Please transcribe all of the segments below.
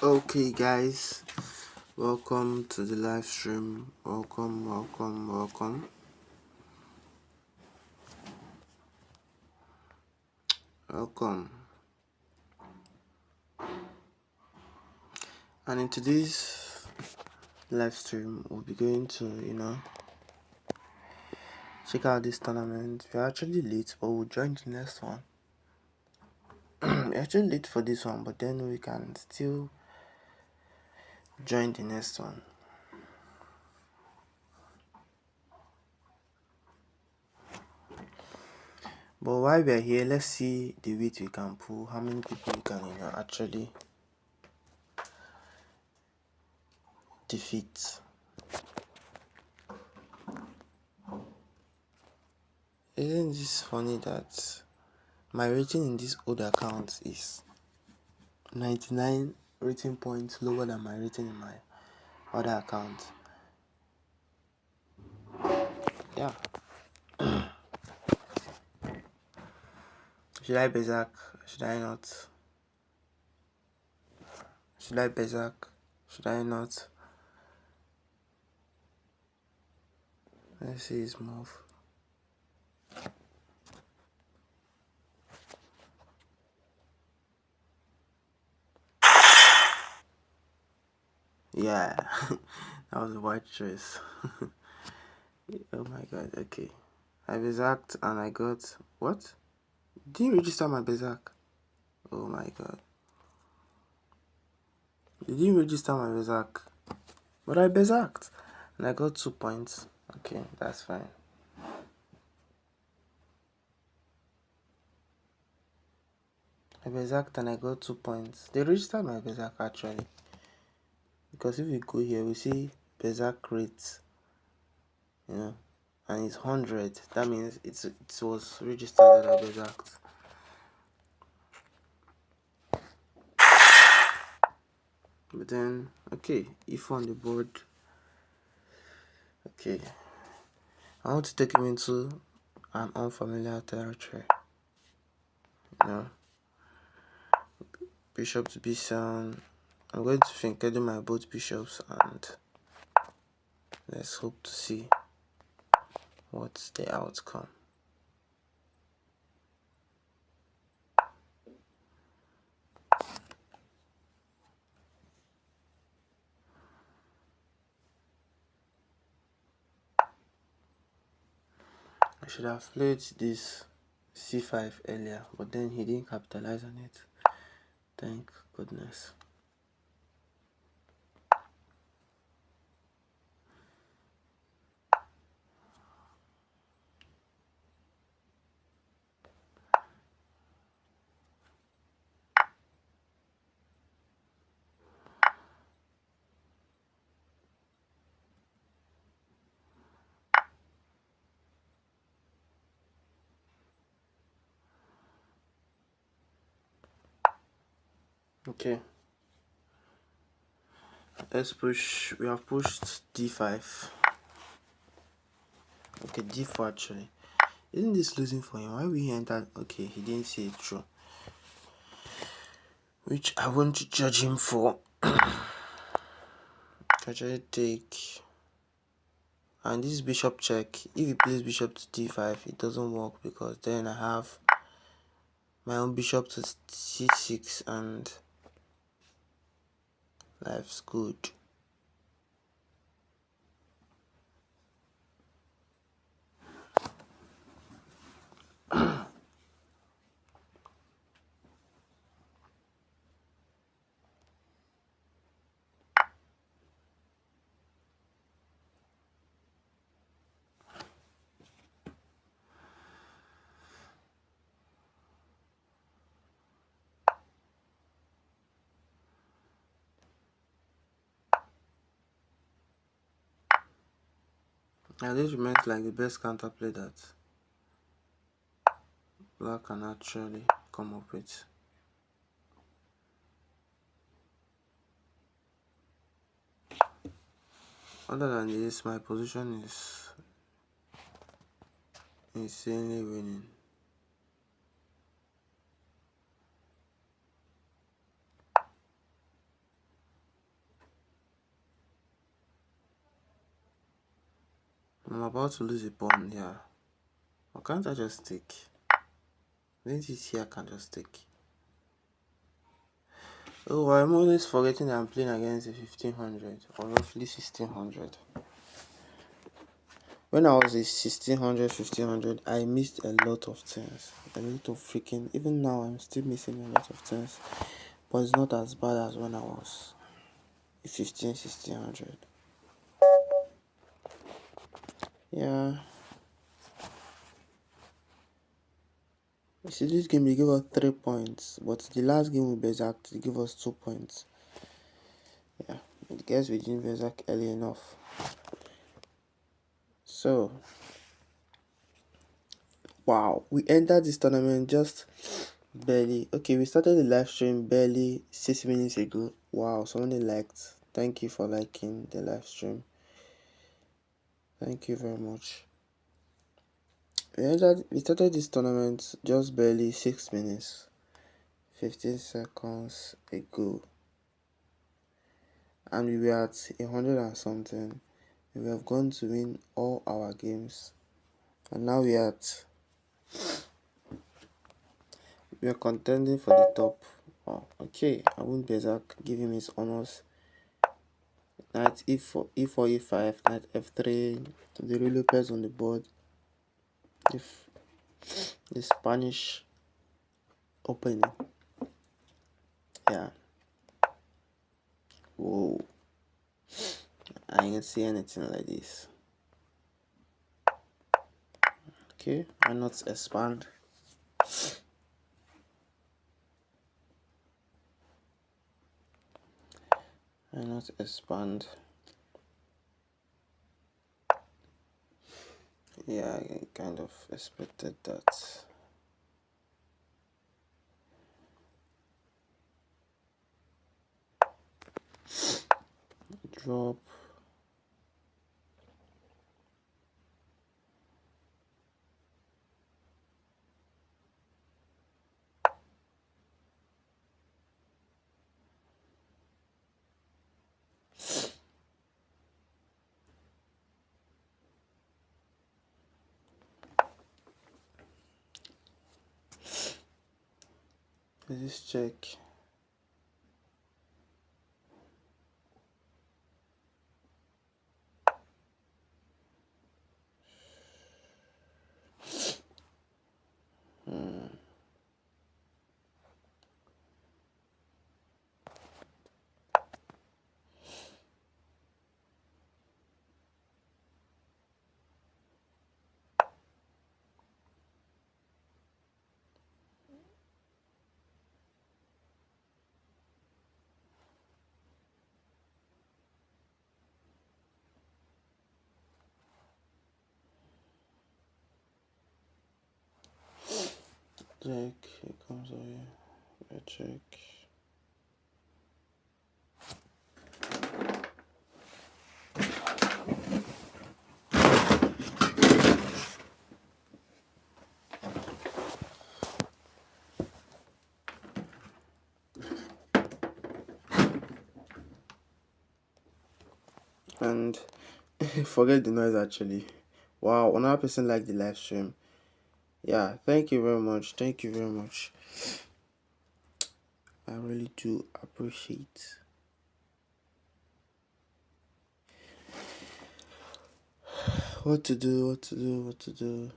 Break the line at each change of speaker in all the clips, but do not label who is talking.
Okay, guys, welcome to the live stream. Welcome. And in today's live stream, we'll be going to, check out this tournament. We're actually late, but we'll join the next one. We're actually late for this one, but then we can still join the next one. But while we're here, let's see the weight we can pull, how many people we can actually defeat. Isn't this funny that my rating in this old account is 99 rating points lower than my rating in my other account? Yeah. Should I Berserk? Should I not? Should I Berserk? Should I not? Let's see his move. Yeah, that was a white choice. Oh my god, okay. I Berserked and I got what? Didn't register my Berserk. Oh my god. You didn't register my Berserk. But I Berserked and I got 2 points. Okay, that's fine. I Berserked and I got 2 points. They registered my Berserk actually. Because if we go here, we see Berserk rates, and it's 100. That means it was registered that I Berserked. But then, okay, if on the board, okay, I want to take him into an unfamiliar territory. Bishop to b7. I'm going to finkle my both bishops and let's hope to see what's the outcome. I should have played this c5 earlier, but then he didn't capitalize on it. Thank goodness. Okay, let's push. We have pushed d5. Okay, d4 actually. Isn't this losing for him? Why we enter? Okay, he didn't see it through, which I won't judge him for. Actually take, and this bishop check. If he plays bishop to d5, it doesn't work because then I have my own bishop to c6 and life's good. Now this remains like the best counterplay that black can actually come up with. Other than this, my position is insanely winning. I'm about to lose a pawn here. Why can't I just take? Didn't you see I can just take? Oh, I'm always forgetting that I'm playing against a 1500 or roughly 1600. When I was a 1600, 1500, I missed a lot of things. A lot of freaking. Even now, I'm still missing a lot of things. But it's not as bad as when I was a 15, 1600. Yeah. You see, this game they give us 3 points, but the last game with Berserk they give us 2 points. Yeah, I guess we didn't Berserk early enough. So, wow, we entered this tournament just barely. Okay, we started the live stream barely 6 minutes ago. Wow, somebody liked. Thank you for liking the live stream. Thank you very much. We started this tournament just barely 6 minutes, 15 seconds ago. And we were at 100 and something. We have gone to win all our games. And now we are contending for the top. Oh, okay, I won't Berserk, give him his honors. Knight e4, e4, e5, knight f3, the Ruy Lopez on the board. The Spanish opening. Yeah. Whoa. I ain't see anything like this. Okay, why not expand? Why not expand? Yeah, I kind of expected that. Drop. Let's check. Check. Here comes a check. And forget the noise actually. Wow, another person liked the live stream. Yeah, thank you very much. Thank you very much. I really do appreciate. What to do.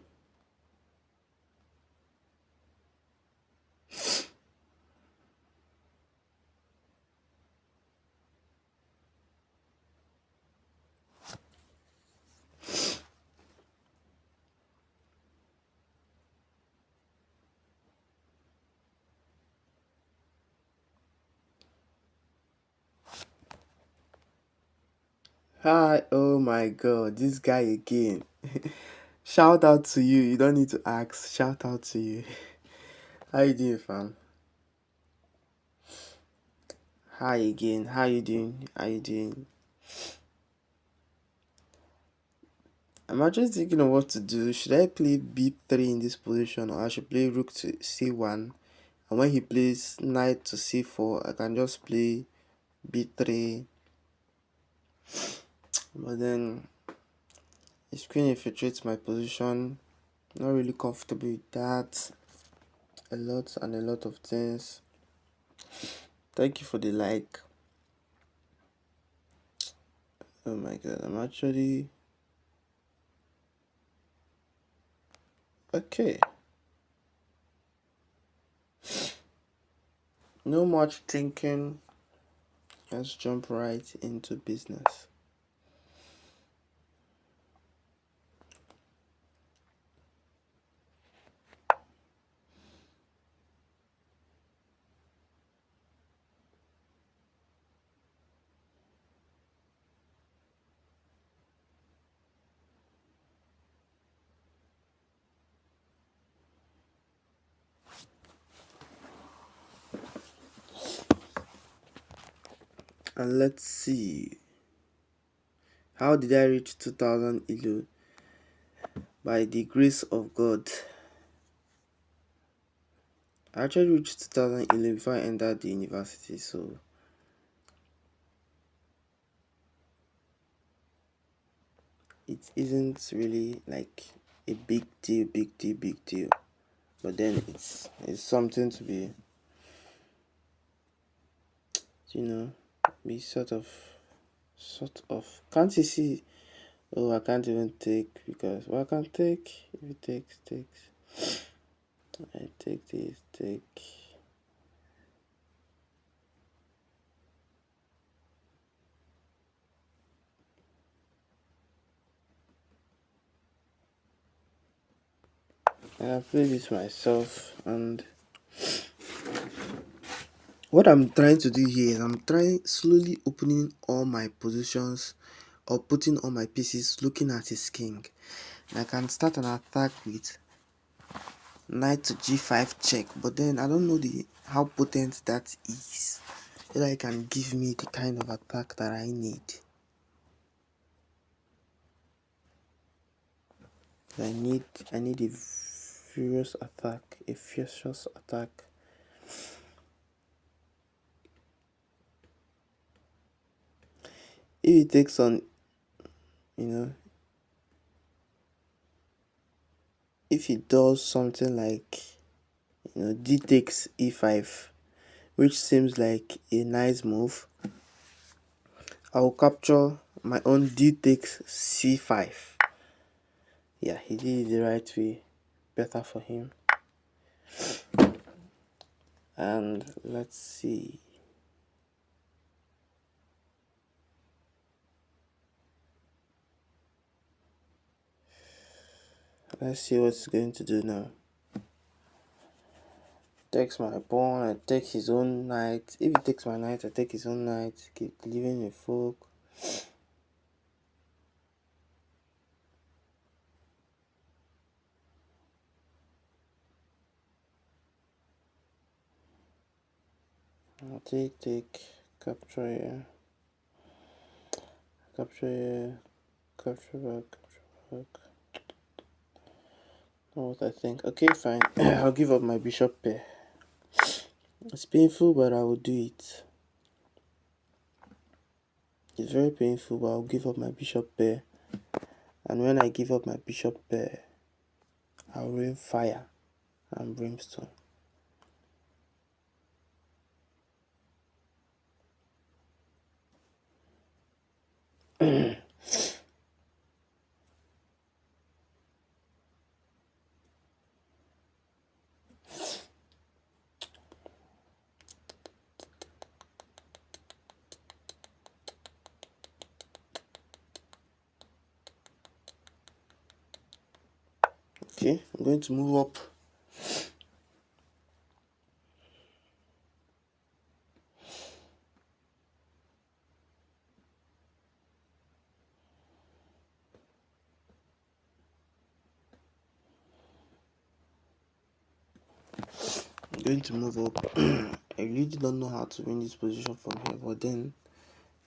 Hi, oh my god, this guy again. Shout out to you. You don't need to ask. Shout out to you. How you doing, fam? Hi again. How you doing? How you doing? I'm actually thinking of what to do. Should I play b3 in this position, or I should play rook to c1? And when he plays knight to c4, I can just play b3. But then The screen infiltrates my position. Not really comfortable with that. A lot of things. Thank you for the like. Oh my god, I'm actually okay. No much thinking. Let's jump right into business. And let's see. How did I reach 2000 ELO? By the grace of God. I actually reached 2000 ELO before I entered the university, so it isn't really like a big deal. But then it's something to be, be sort of. Can't you see? Oh, I can't even take because I can take. If it takes. I take this, take. I play this myself, and what I'm trying to do here is I'm trying slowly opening all my positions or putting all my pieces looking at his king. I can start an attack with knight to g5 check, but then I don't know how potent that is. Whether it can give me the kind of attack that I need. I need a furious attack, If it takes on, if it does something like, d takes e5, which seems like a nice move, I will capture my own d takes c5. Yeah, he did it the right way. Better for him. And let's see. Let's see what he's going to do now. Takes my pawn, I take his own knight. If he takes my knight, I take his own knight. Keep leaving a fork. I'll take, capture here. Capture here. Capture back. Not what I think. Okay, fine. I'll give up my bishop pair. It's painful, but I will do it. It's very painful, but I'll give up my bishop pair. And when I give up my bishop pair, I'll rain fire and brimstone. Okay, I'm going to move up. I really don't know how to win this position from here, but then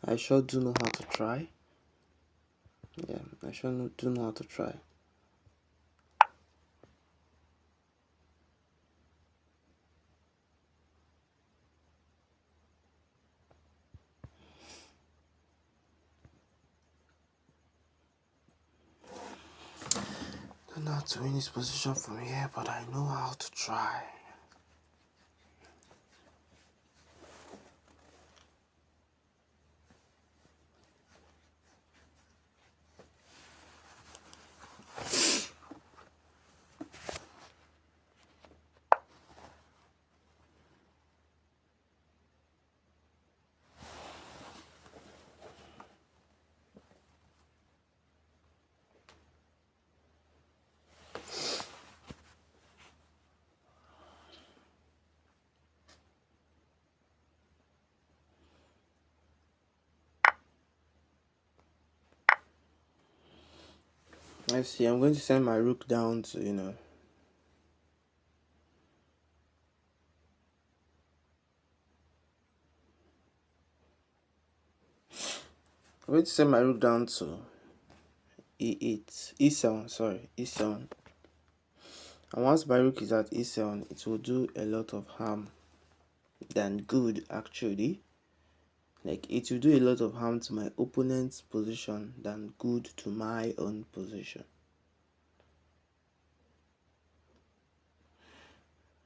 I sure do know how to try. Yeah, I sure do know how to try. don't know how to win this position from here, but I know how to try. Let's see, I'm going to send my rook down to, I'm going to send my rook down to e8, e7, sorry, e7. And once my rook is at e7, it will do a lot of harm than good, actually. Like, it will do a lot of harm to my opponent's position than good to my own position.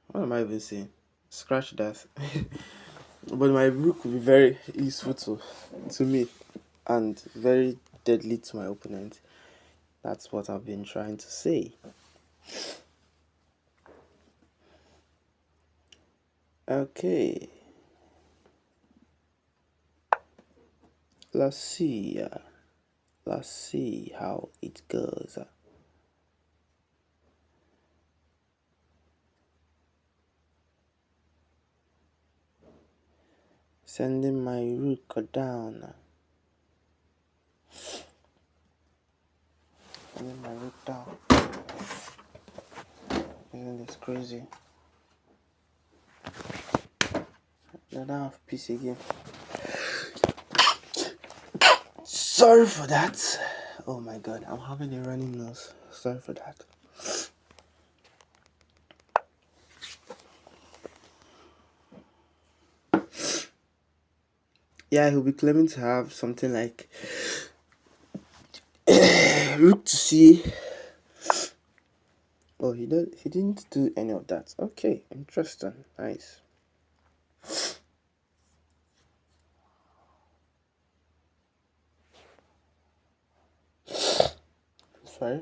What am I even saying? Scratch that. But my rook will be very useful to me and very deadly to my opponent. That's what I've been trying to say. Okay. Let's see. Let's see how it goes. Sending my rook down. Sending my rook down. Isn't this crazy? I don't have peace again. Sorry for that. Oh my god, I'm having a running nose. Sorry for that. Yeah, he'll be claiming to have something like rook to c. Oh, he didn't do any of that. Okay, interesting. Nice. Sorry.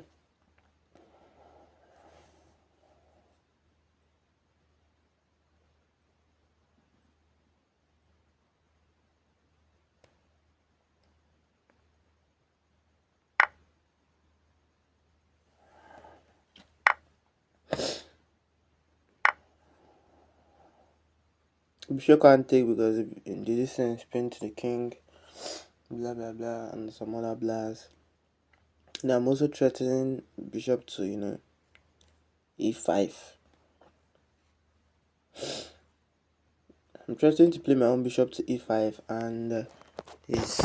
Bishop can't take because in the distance spin to the king, blah blah blah, and some other blahs. And I'm also threatening bishop to e5. I'm threatening to play my own bishop to e5, and his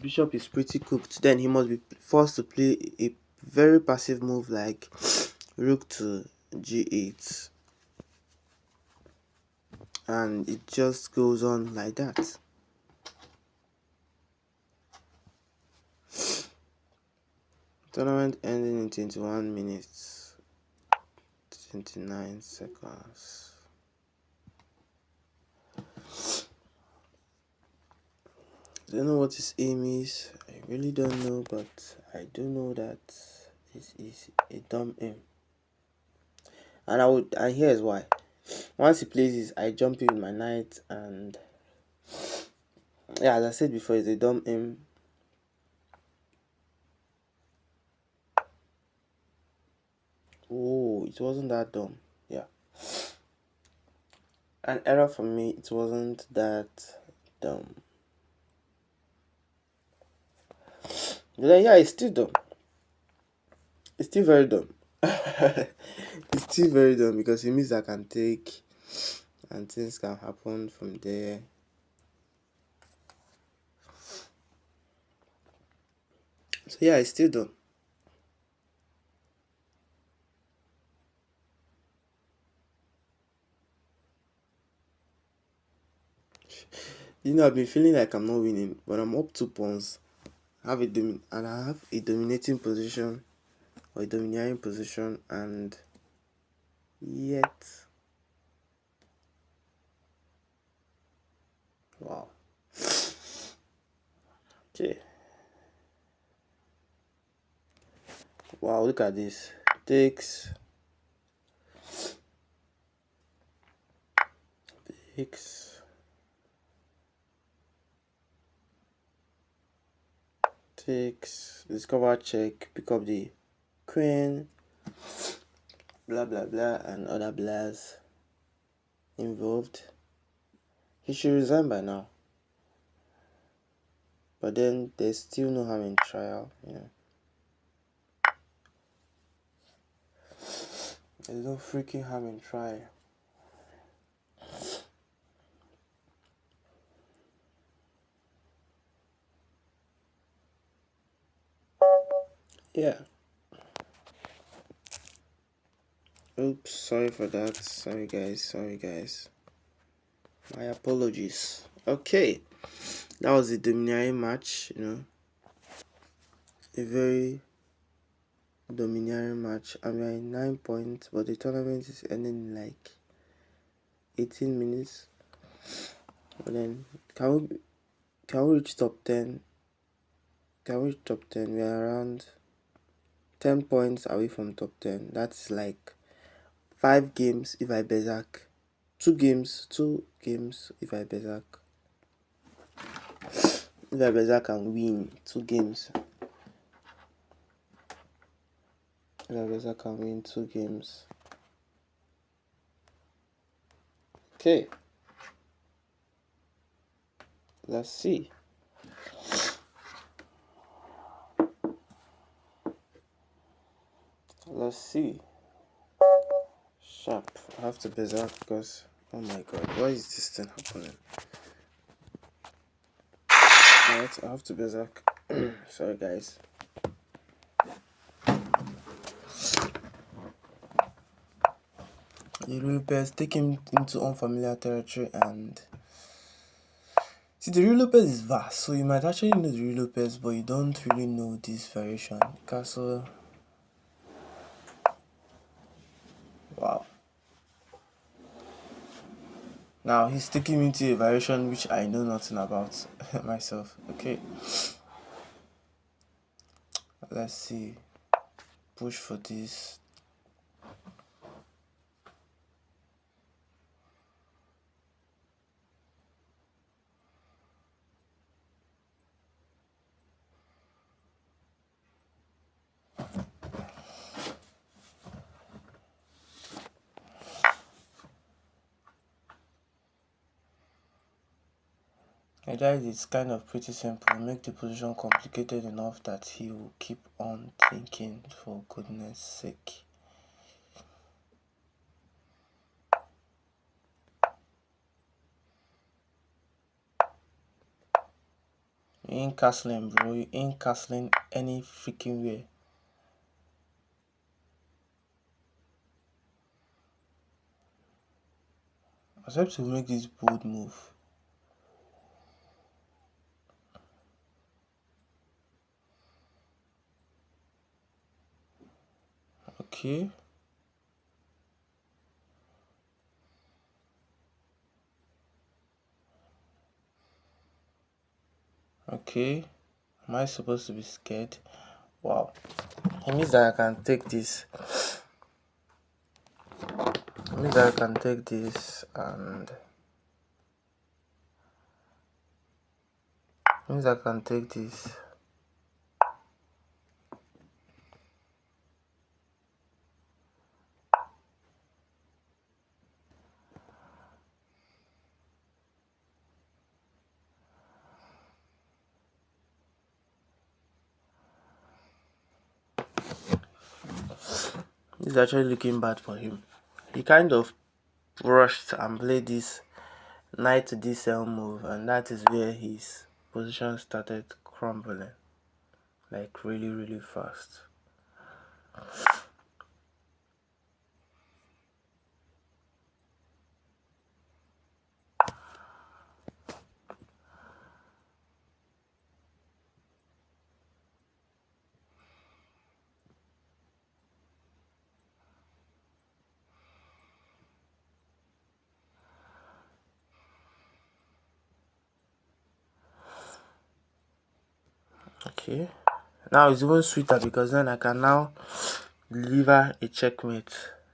bishop is pretty cooked. Then he must be forced to play a very passive move like rook to g8, and it just goes on like that. Tournament ending in 21 minutes 29 seconds. I don't know what his aim is. I really don't know, but I do know that this is a dumb aim. And here's why. Once he plays this, I jump in with my knight, and yeah, as I said before, it's a dumb aim. Oh, it wasn't that dumb. Yeah. An error for me, it wasn't that dumb. But then, yeah, it's still dumb. It's still very dumb. It's still very dumb because it means I can take and things can happen from there. So yeah, it's still dumb. I've been feeling like I'm not winning, but I'm up 2 pawns. I have a dominating position or a domineering position, and yet, wow. Okay. Wow, look at this. Takes discover check, pick up the queen, blah blah blah, and other blahs involved. He should resign by now. But then there's still no harm in trial, There's no freaking harm in trial. Yeah. Oops, sorry for that. Sorry guys. My apologies. Okay. That was a domineering match, A very domineering match. I mean 9 points, but the tournament is ending in like 18 minutes. But then can we reach top 10? Can we reach top 10? We are around 10 points away from top 10. That's like 5 games if I berserk. 2 games if I berserk. If I berserk and win 2 games. If I berserk and win 2 games. Okay. Let's see. Sharp. I have to berserk because, oh my god, why is this thing happening? Alright, I have to berserk. Sorry guys. The Lopez take him into unfamiliar territory, and see, the real Lopez is vast, so you might actually know the real Lopez, but you don't really know this variation. Castle. Wow. Now he's taking me to a variation which I know nothing about myself. Okay. Let's see. Push for this. Guys, it's kind of pretty simple. Make the position complicated enough that he will keep on thinking, for goodness sake. You ain't castling, bro. You ain't castling any freaking way. Except to make this bold move. Okay. Okay. Am I supposed to be scared? Wow. It means that I can take this. It means that I can take this and... It means I can take this. This is actually looking bad for him. He kind of rushed and played this knight to d7 move, and that is where his position started crumbling, like really fast. Okay. Now it's even sweeter because then I can now deliver a checkmate,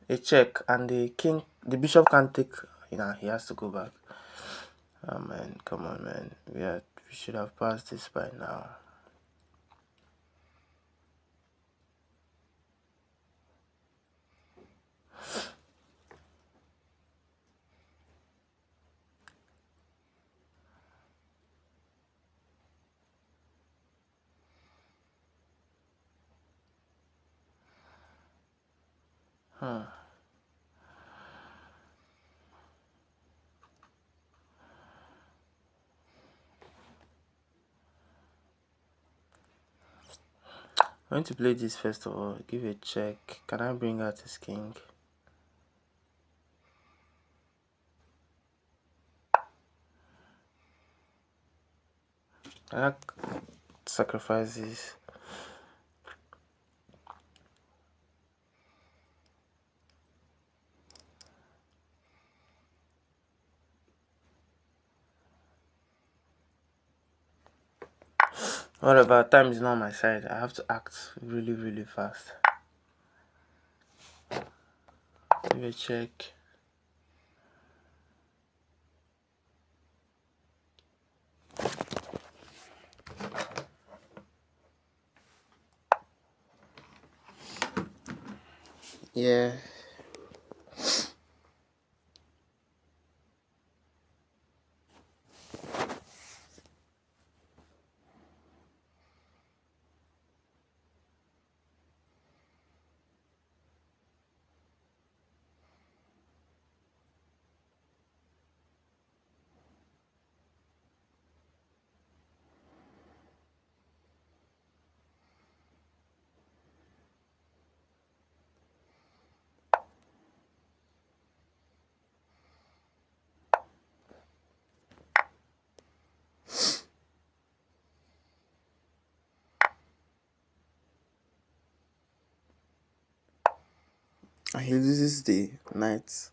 a check, and the bishop can't take. He has to go back. Oh man, come on, man. We should have passed this by now. I'm going to play this first of all. Give a check. Can I bring out his king? I sacrifice this. Whatever, time is not on my side. I have to act really, really fast. Give a check. Yeah. And he loses the knight.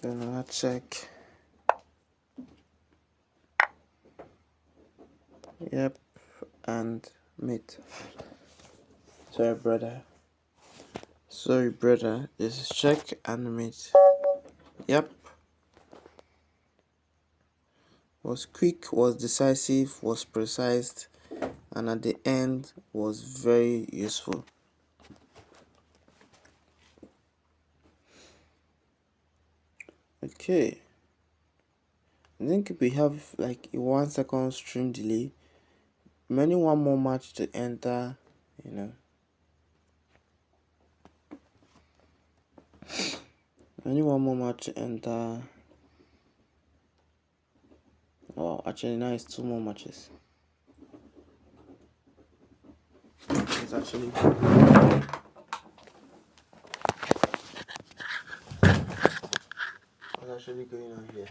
Then another check. Yep. And mate. Sorry, brother. This is check and mate. Yep. Was quick, was decisive, was precise, and at the end was very useful. Okay. I think we have like a 1 second stream delay. Remaining one more match to enter, Only one more match to enter. Oh, actually now it's 2 more matches. It's actually going on here.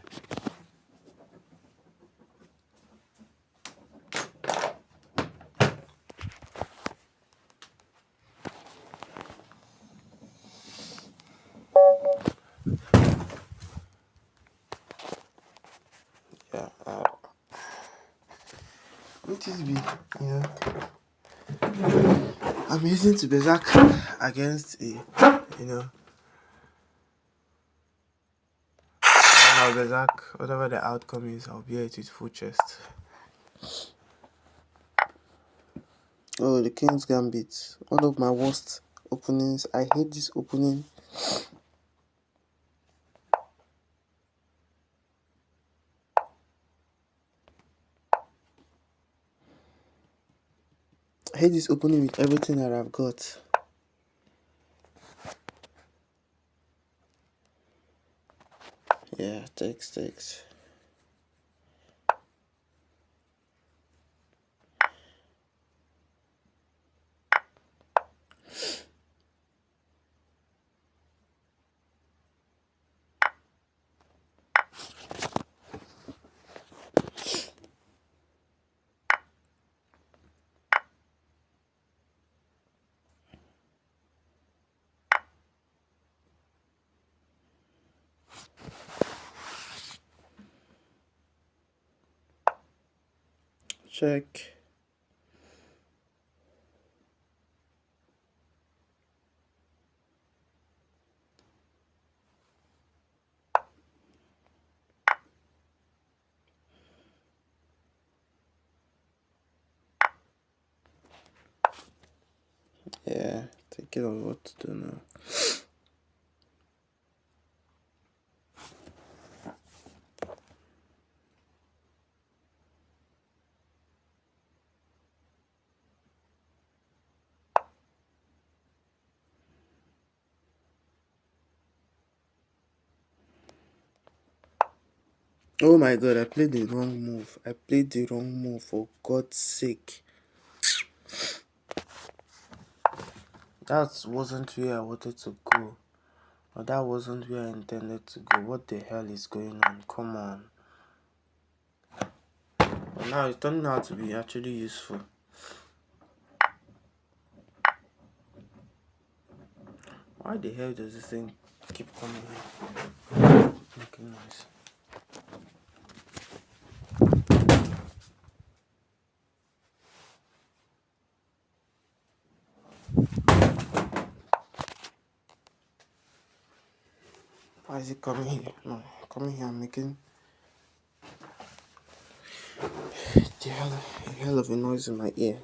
Yeah. It is be, I'm using to Bezak against a, Bezak, whatever the outcome is, I'll bear it with full chest. Oh, the King's Gambit. One of my worst openings. I hate this opening. I hate this opening with everything that I've got. Yeah, takes. check. Yeah, thinking of what to do now. Oh my god, I played the wrong move. I played the wrong move, for God's sake. That wasn't where I wanted to go. Or that wasn't where I intended to go. What the hell is going on? Come on. But now it's turning out to be actually useful. Why the hell does this thing keep coming here? Making noise. Why is it coming here? No, coming here, I'm making a hell of a noise in my ear.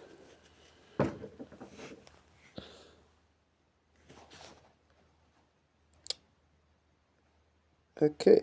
Okay.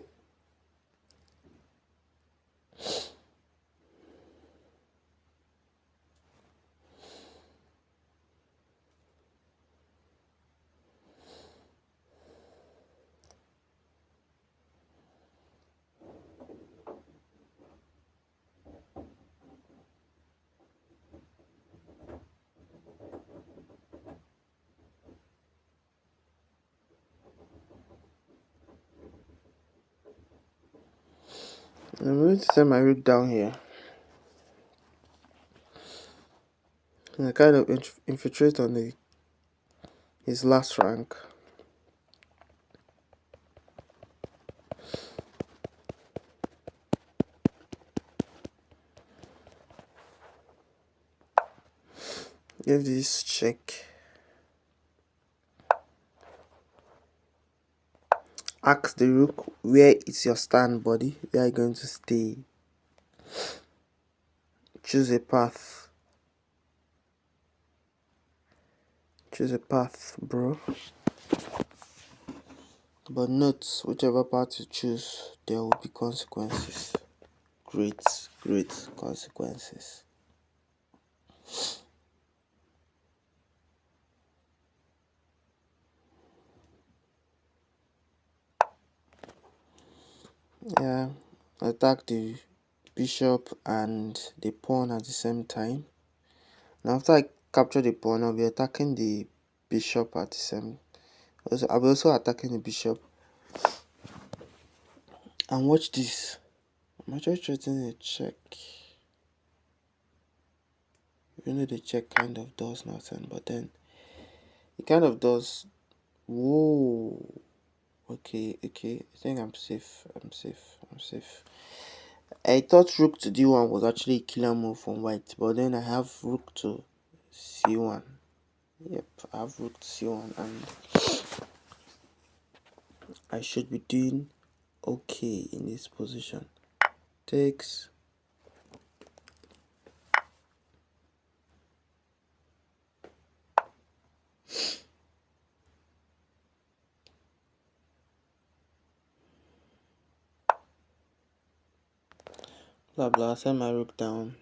I'm going to set my rook down here. And I kind of infiltrate on his last rank. Give this check. Ask the rook, where is your stand, buddy? Where are you going to stay? Choose a path. Choose a path, bro. But note, whichever path you choose, there will be consequences. Great consequences. Yeah, attack the bishop and the pawn at the same time. Now after I capture the pawn, I'll be attacking the bishop at the same. I'll be also attacking the bishop. And watch this. I'm actually threatening a check. Even though the check kind of does nothing, but then it kind of does. Whoa. Okay. I think I'm safe. I thought rook to d1 was actually a killer move from white, but then I have rook to c1. Yep, I have rook to c1, and I should be doing okay in this position. Takes. Blah blah, send my rook down.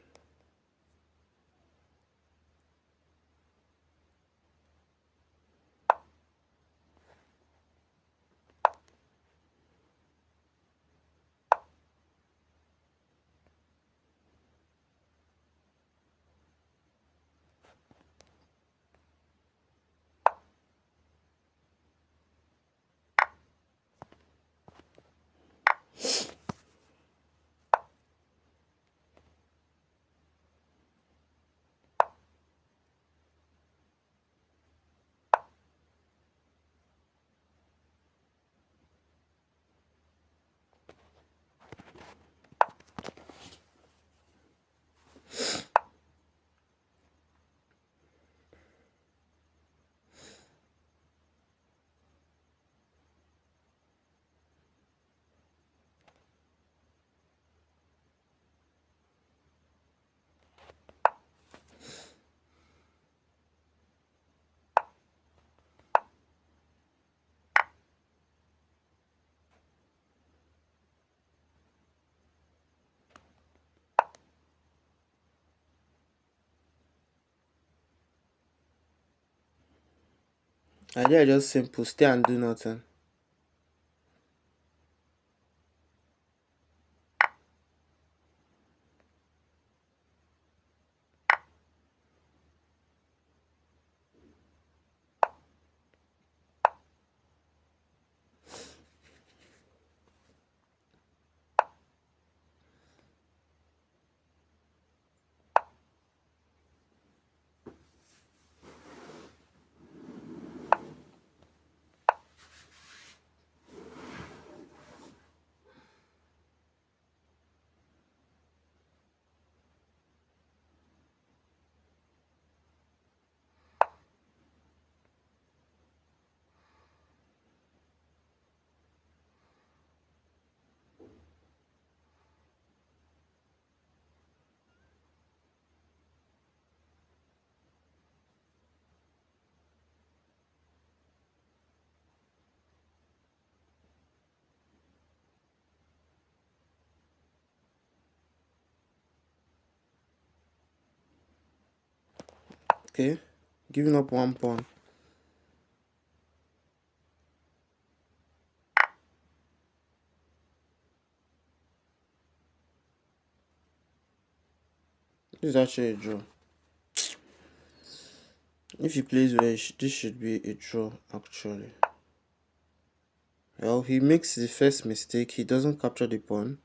Idea just simple, stay and do nothing. Okay, giving up 1 pawn. This is actually a draw. If he plays well, this should be a draw actually. Well, he makes the first mistake. He doesn't capture the pawn.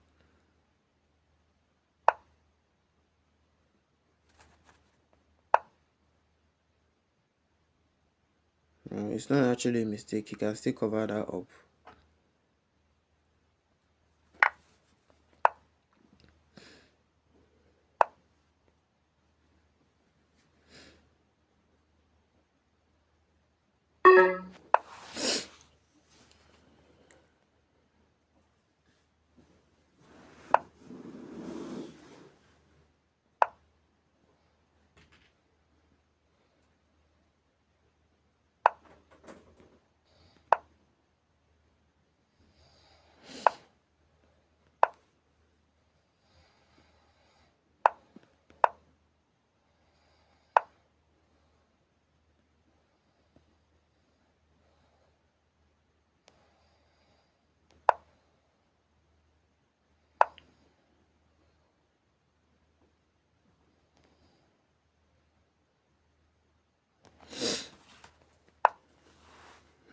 No, it's not actually a mistake. He can still cover that up.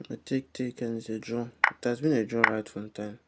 A take and it's a draw. It has been a draw right from time.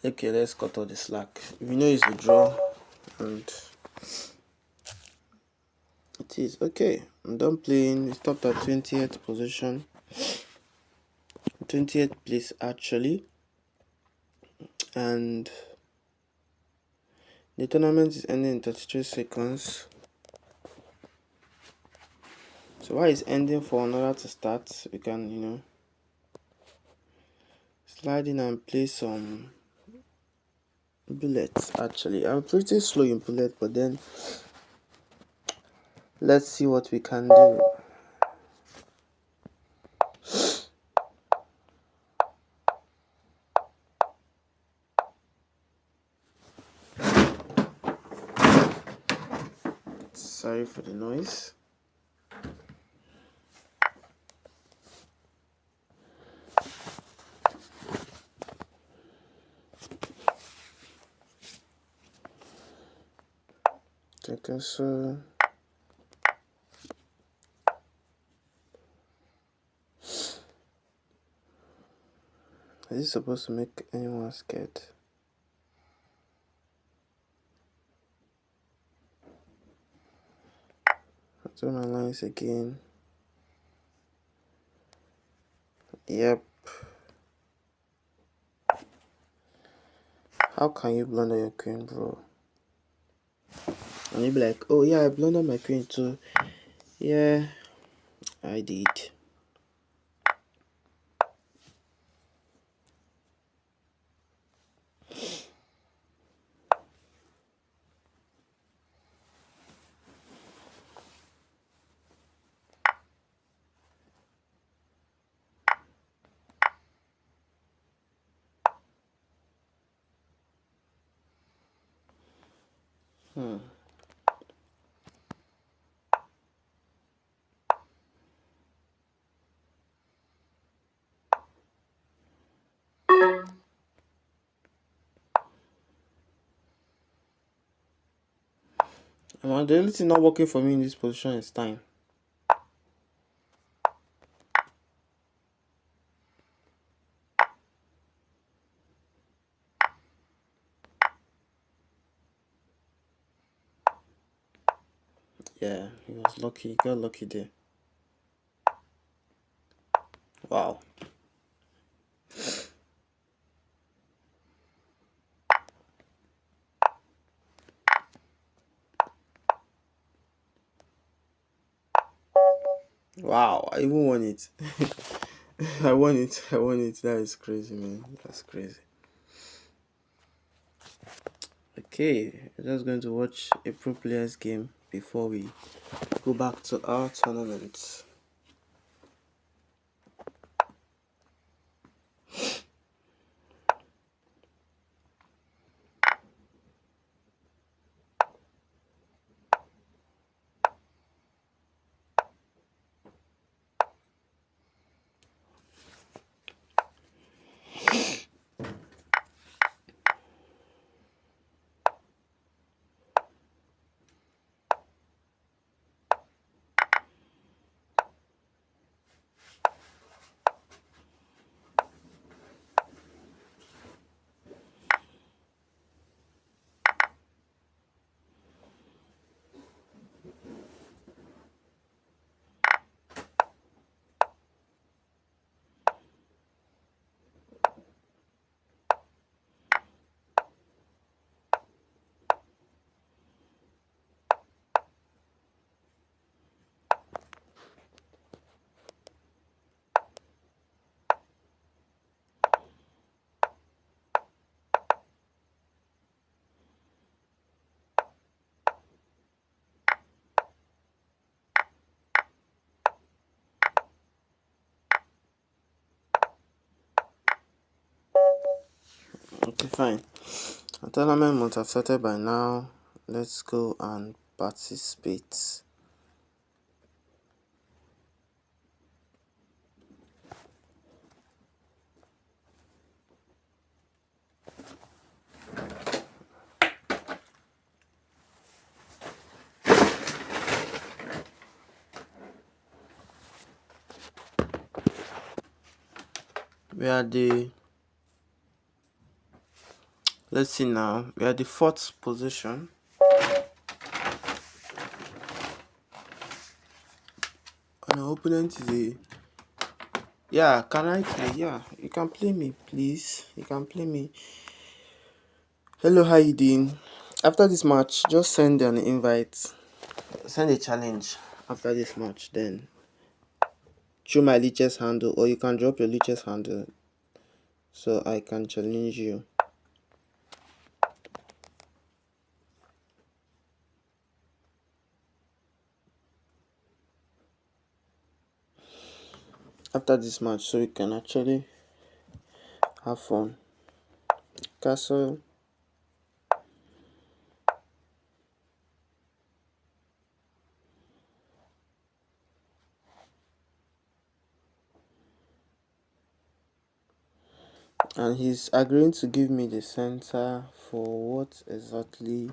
Okay, let's cut all the slack. We know it's a draw, and it is. Okay, I'm done playing. We stopped at 20th position. 20th place actually. And the tournament is ending in 33 seconds. So while it's ending for another to start, we can, slide in and play some bullets. Actually, I'm pretty slow in bullet, but then let's see what we can do. Sorry for the noise. Okay, so is this supposed to make anyone scared? I'll do my lines again. Yep. How can you blunder your queen, bro? And you'll be like, oh yeah, I blundered my queen too. Yeah, I did. Hmm. The only thing not working for me in this position is time. Yeah, he was lucky. He got lucky there. Wow. Wow, I even won it. I won it. I won it. That is crazy, man. That's crazy. Okay, we're just going to watch a pro players game before we go back to our tournament. Okay, fine. The tournament must have started by now. Let's go and participate. We are the Let's see now. We are the 4th position. And our opponent is a... Yeah, can I play? Yeah, you can play me, please. You can play me. Hello, how you doing? After this match, just send an invite. Send a challenge after this match. Then show my lichess handle, or you can drop your lichess handle so I can challenge you. After this match, so we can actually have fun. Castle. And he's agreeing to give me the center for what exactly?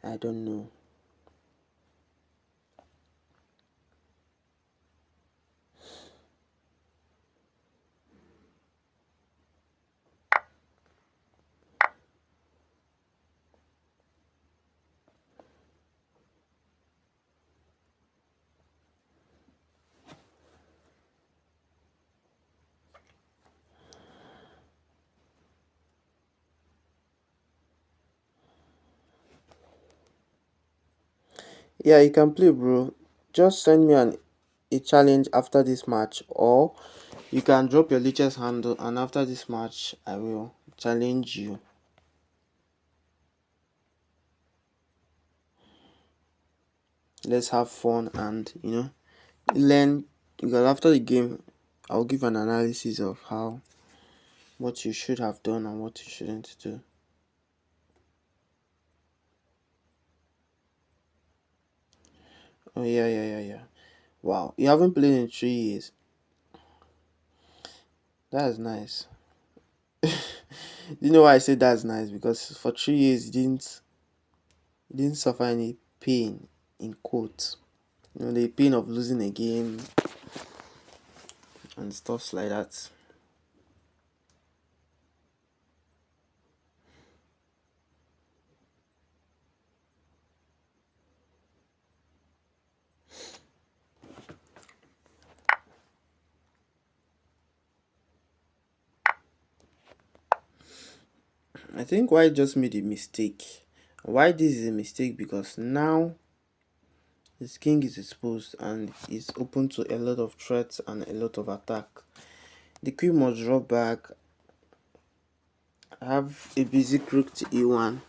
I don't know. Yeah, you can play, bro. Just send me a challenge after this match, or you can drop your latest handle, and after this match, I will challenge you. Let's have fun and learn. Because after the game, I'll give an analysis of how what you should have done and what you shouldn't do. Oh yeah, yeah, yeah, yeah. Wow, you haven't played in 3 years. That's nice. You know why I say that's nice? Because for 3 years you didn't suffer any pain in quotes. The pain of losing a game and stuffs like that. I think why just made a mistake. Why this is a mistake? Because now his king is exposed and is open to a lot of threats and a lot of attack. The queen must drop back, have a basic rook to e1,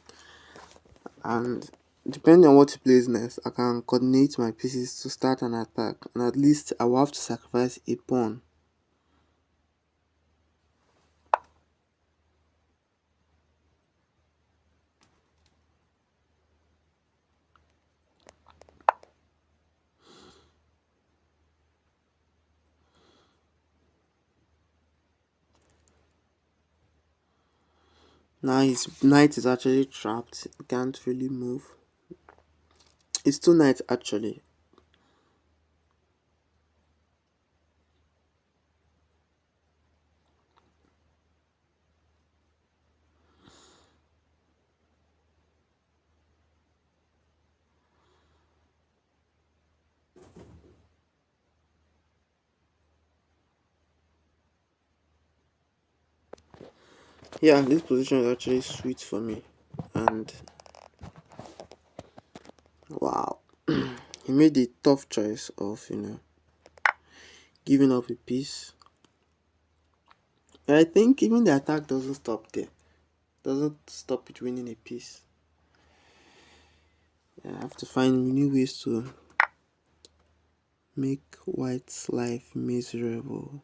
and depending on what he plays next, I can coordinate my pieces to start an attack, and at least I will have to sacrifice a pawn. Now his knight is actually trapped, he can't really move. It's two knights actually. Yeah, this position is actually sweet for me. And wow, he made a tough choice of giving up a piece. But I think even the attack doesn't stop there. Doesn't stop it winning a piece. Yeah, I have to find new ways to make white's life miserable.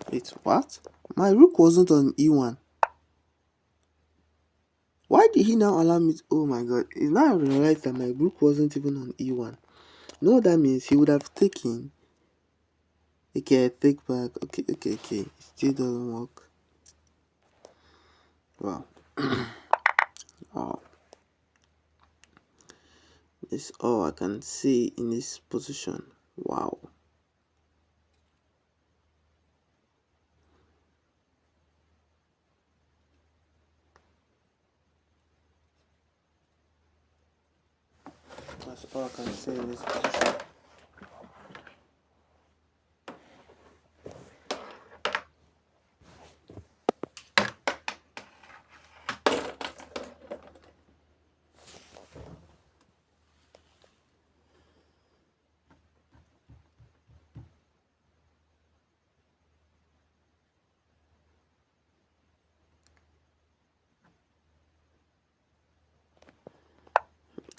Wait, what? My rook wasn't on e1. Why did he now allow me to... Oh my god, it's now I realized that my rook wasn't even on e1. You know what that means? He would have taken... Okay, I take back. Okay, okay, okay. It still doesn't work. Wow. Wow. It's all I can see in this position. Wow. That's all I can say in this position.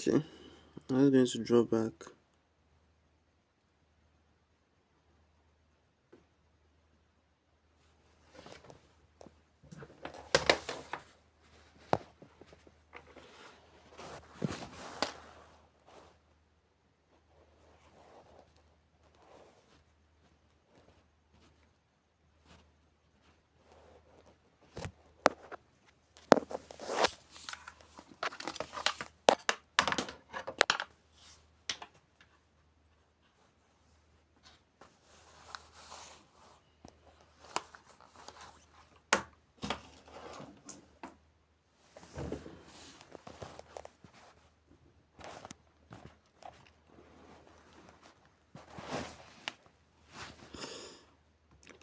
Okay, I'm going to draw back.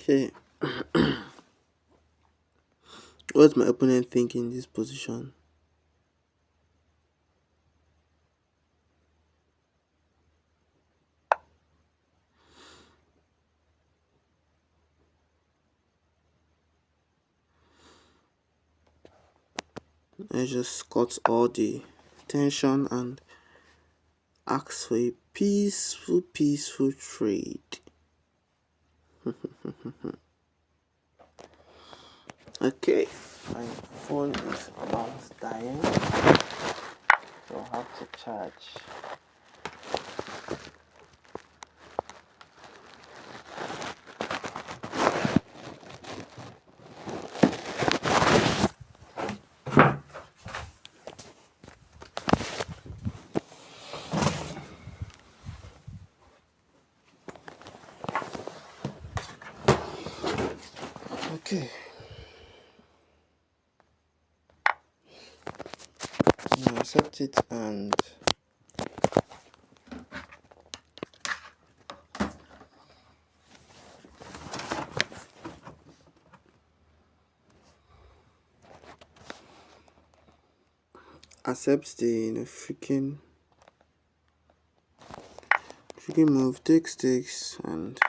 Okay, what's my opponent thinking in this position? Let's just cut all the tension and ask for a peaceful trade. Okay, my phone is almost dying, so I have to charge. Okay. Now accept it and accept the freaking move, takes and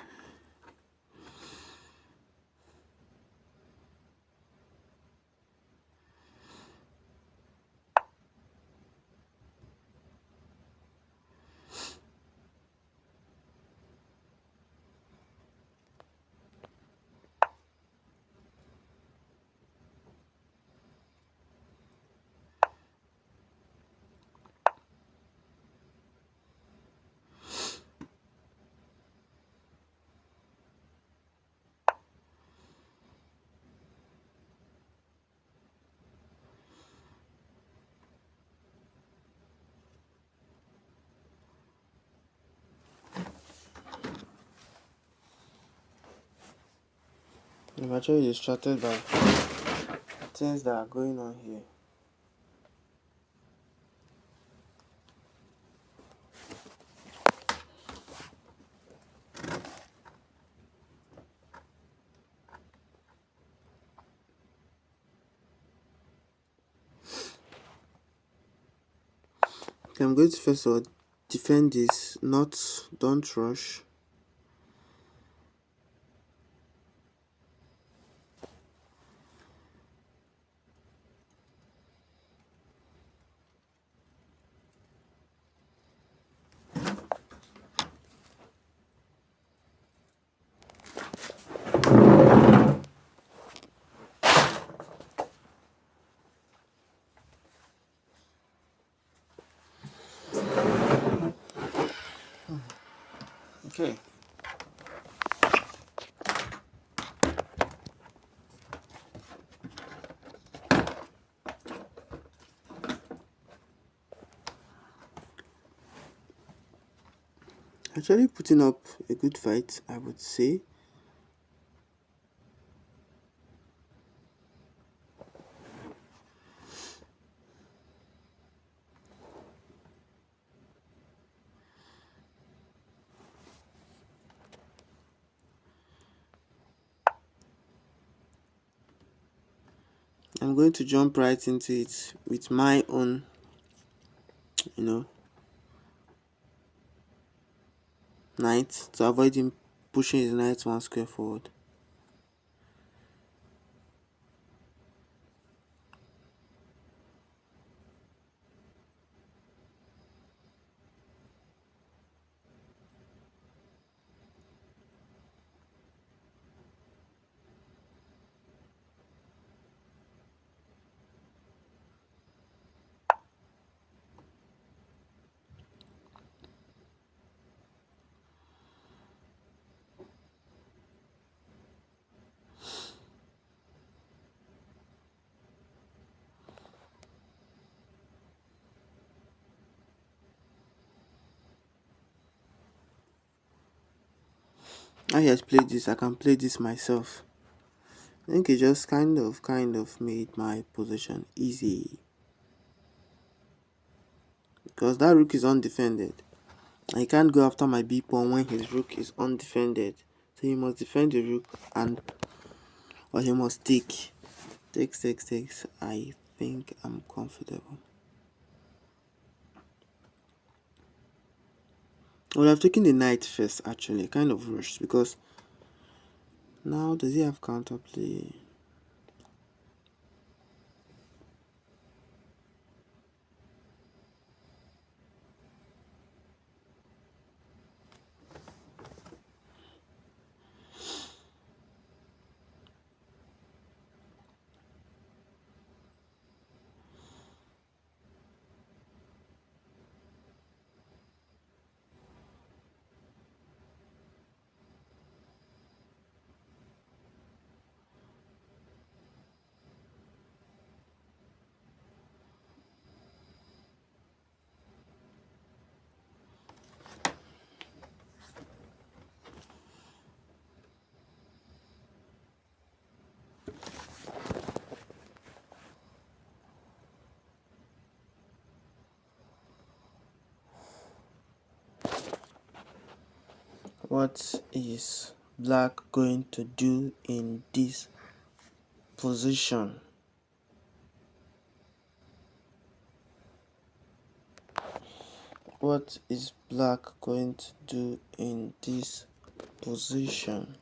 I'm actually distracted by things that are going on here. Okay, I'm going to first of all defend this, don't rush. Okay. Actually putting up a good fight, I would say. I'm going to jump right into it with my own, knight to avoid him pushing his knight one square forward. How he has played this, I can play this myself. I think he just kind of made my position easy. Because that rook is undefended. And he can't go after my b pawn when his rook is undefended. So he must defend the rook or he must take. Takes. I think I'm comfortable. Well, I've taken the knight first actually, kind of rushed because now does he have counterplay? What is black going to do in this position? What is black going to do in this position?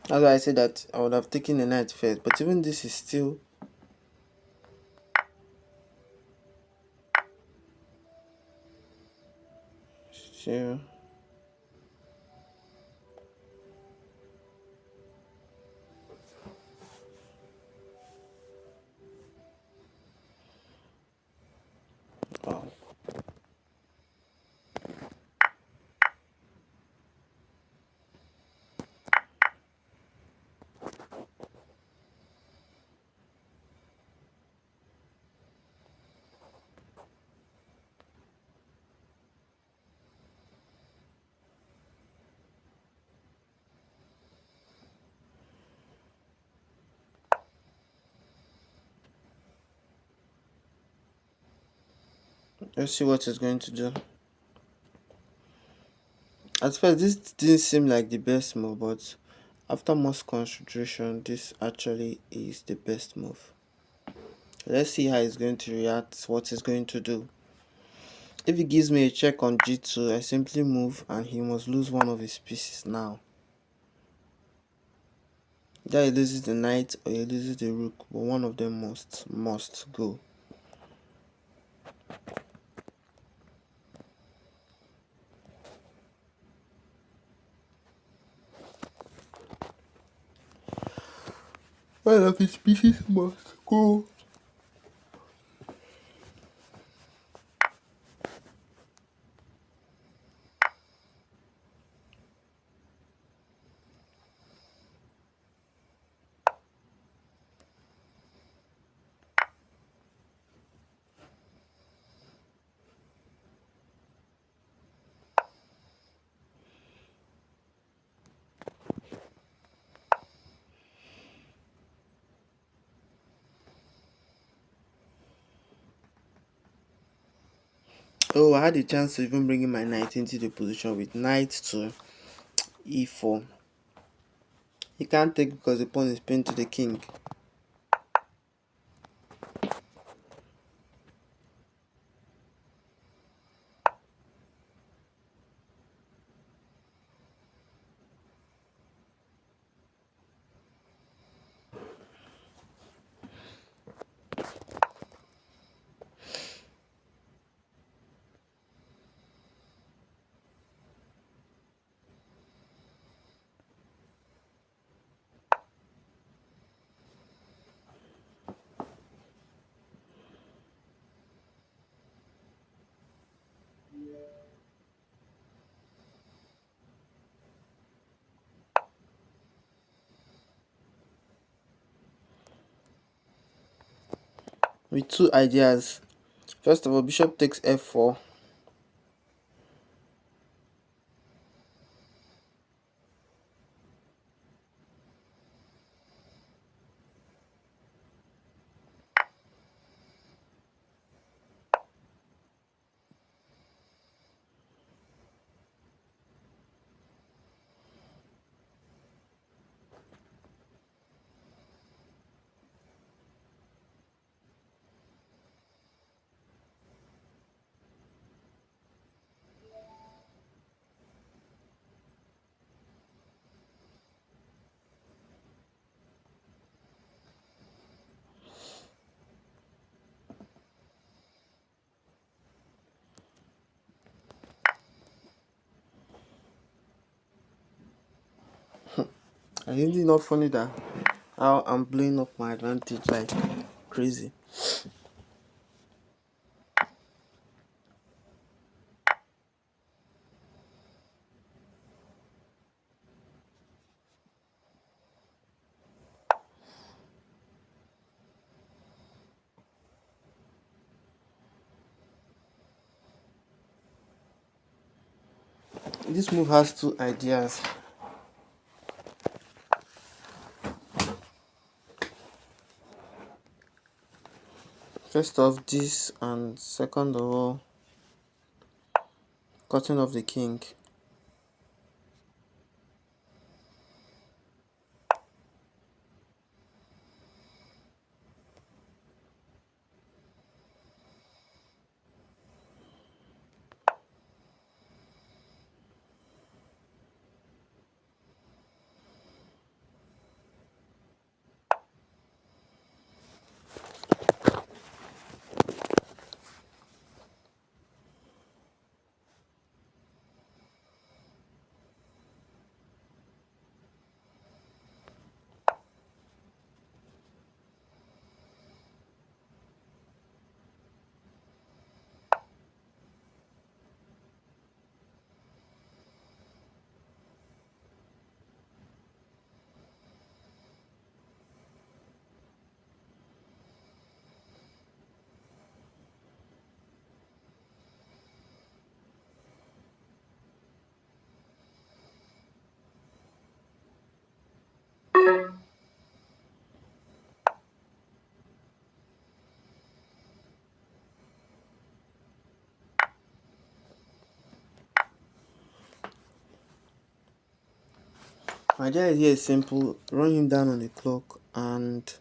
That's why I said that I would have taken the knight first, but even this is still still oh. Let's see what it's going to do. At first, this didn't seem like the best move, but after most consideration, this actually is the best move. Let's see how he's going to react, what he's going to do. If he gives me a check on g2, I simply move and he must lose one of his pieces now. Either he loses the knight or he loses the rook, but one of them must go. One of his pieces must go. Oh, I had a chance to even bring in my knight into the position with knight to e4. He can't take because the pawn is pinned to the king. With two ideas. First of all, bishop takes f4. I think it's not funny that how I'm blowing up my advantage like crazy. This move has two ideas. First off, this, and second of all, cutting off the king. My idea here is simple: run him down on the clock and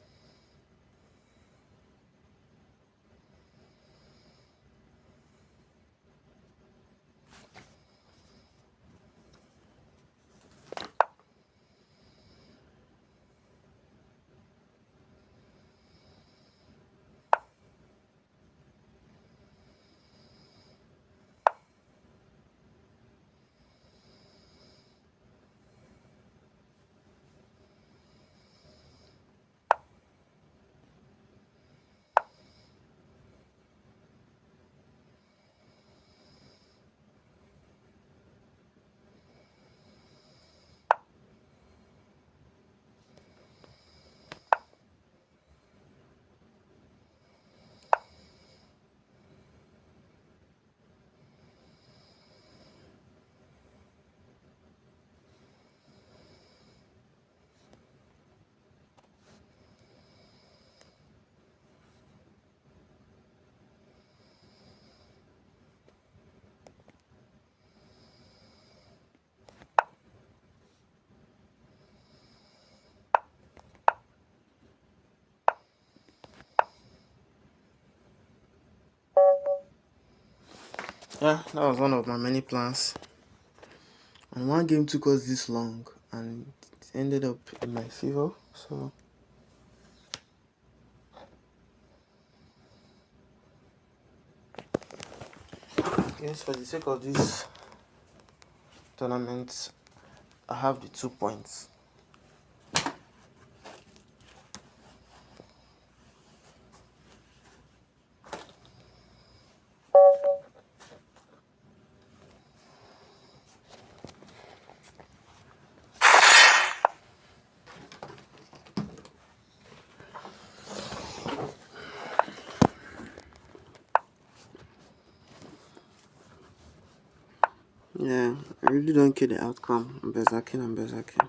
yeah, that was one of my many plans. And one game took us this long and it ended up in my favor. So yes, for the sake of this tournament, I have the 2 points. Yeah, I really don't care the outcome. I'm berserking.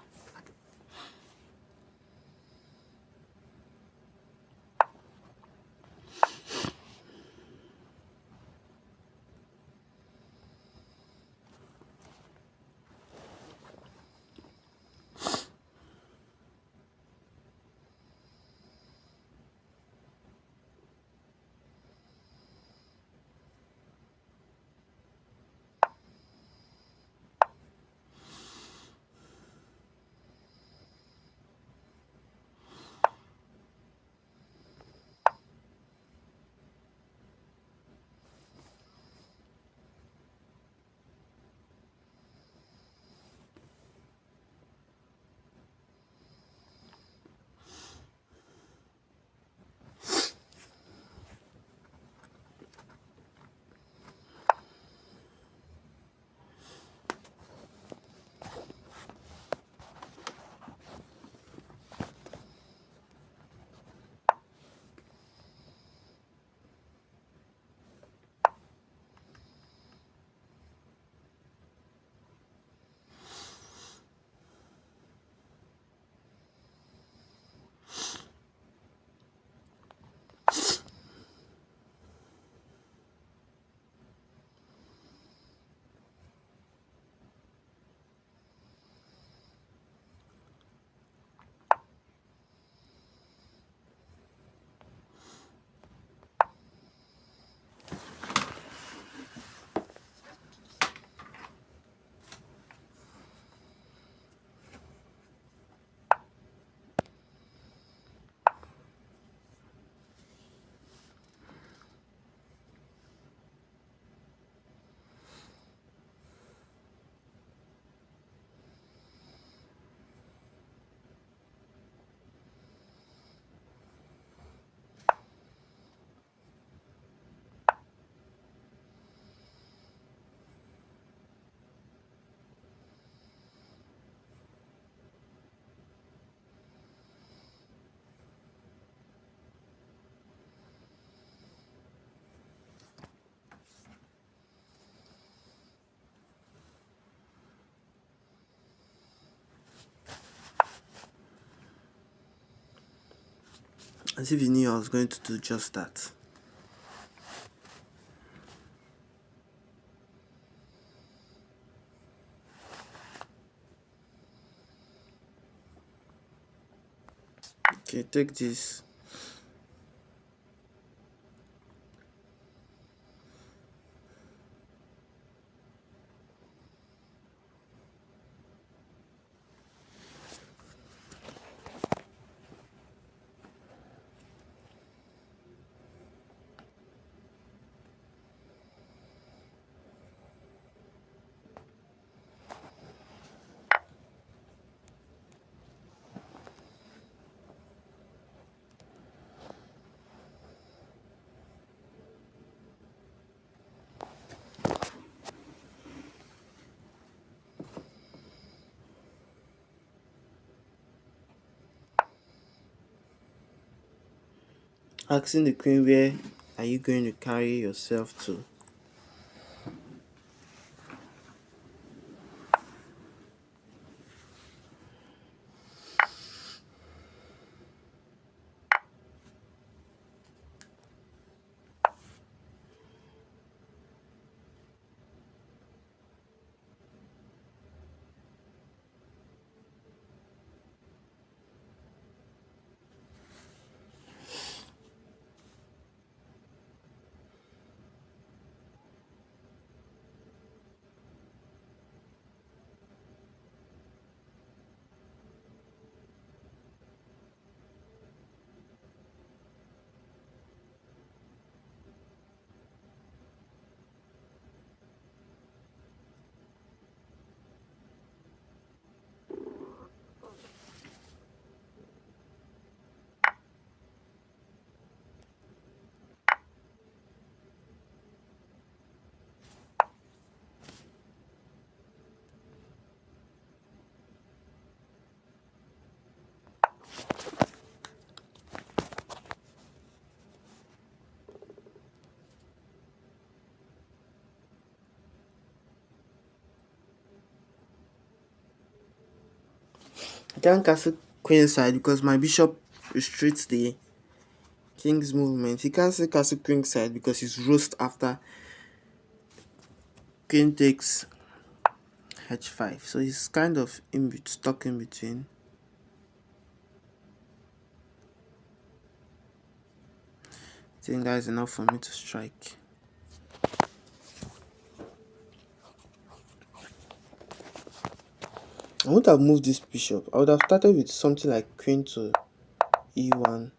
As if he knew I was going to do just that. Okay, take this. Asking the queen, where are you going to carry yourself to? I can't castle queen side because my bishop restricts the king's movement. He can't say castle queen side because he's roast after queen takes h5. So he's kind of stuck in between. I think that is enough for me to strike. I would have moved this bishop. I would have started with something like queen to e1.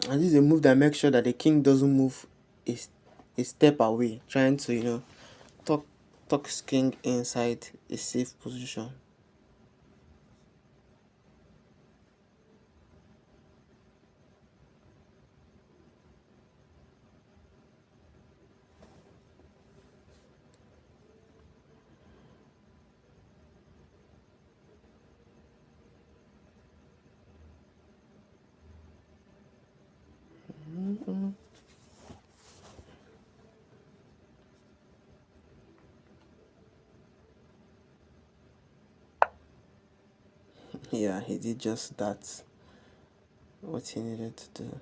And this is a move that makes sure that the king doesn't move a step away, trying to, tuck his king inside a safe position. Yeah, he did just that. What he needed to do.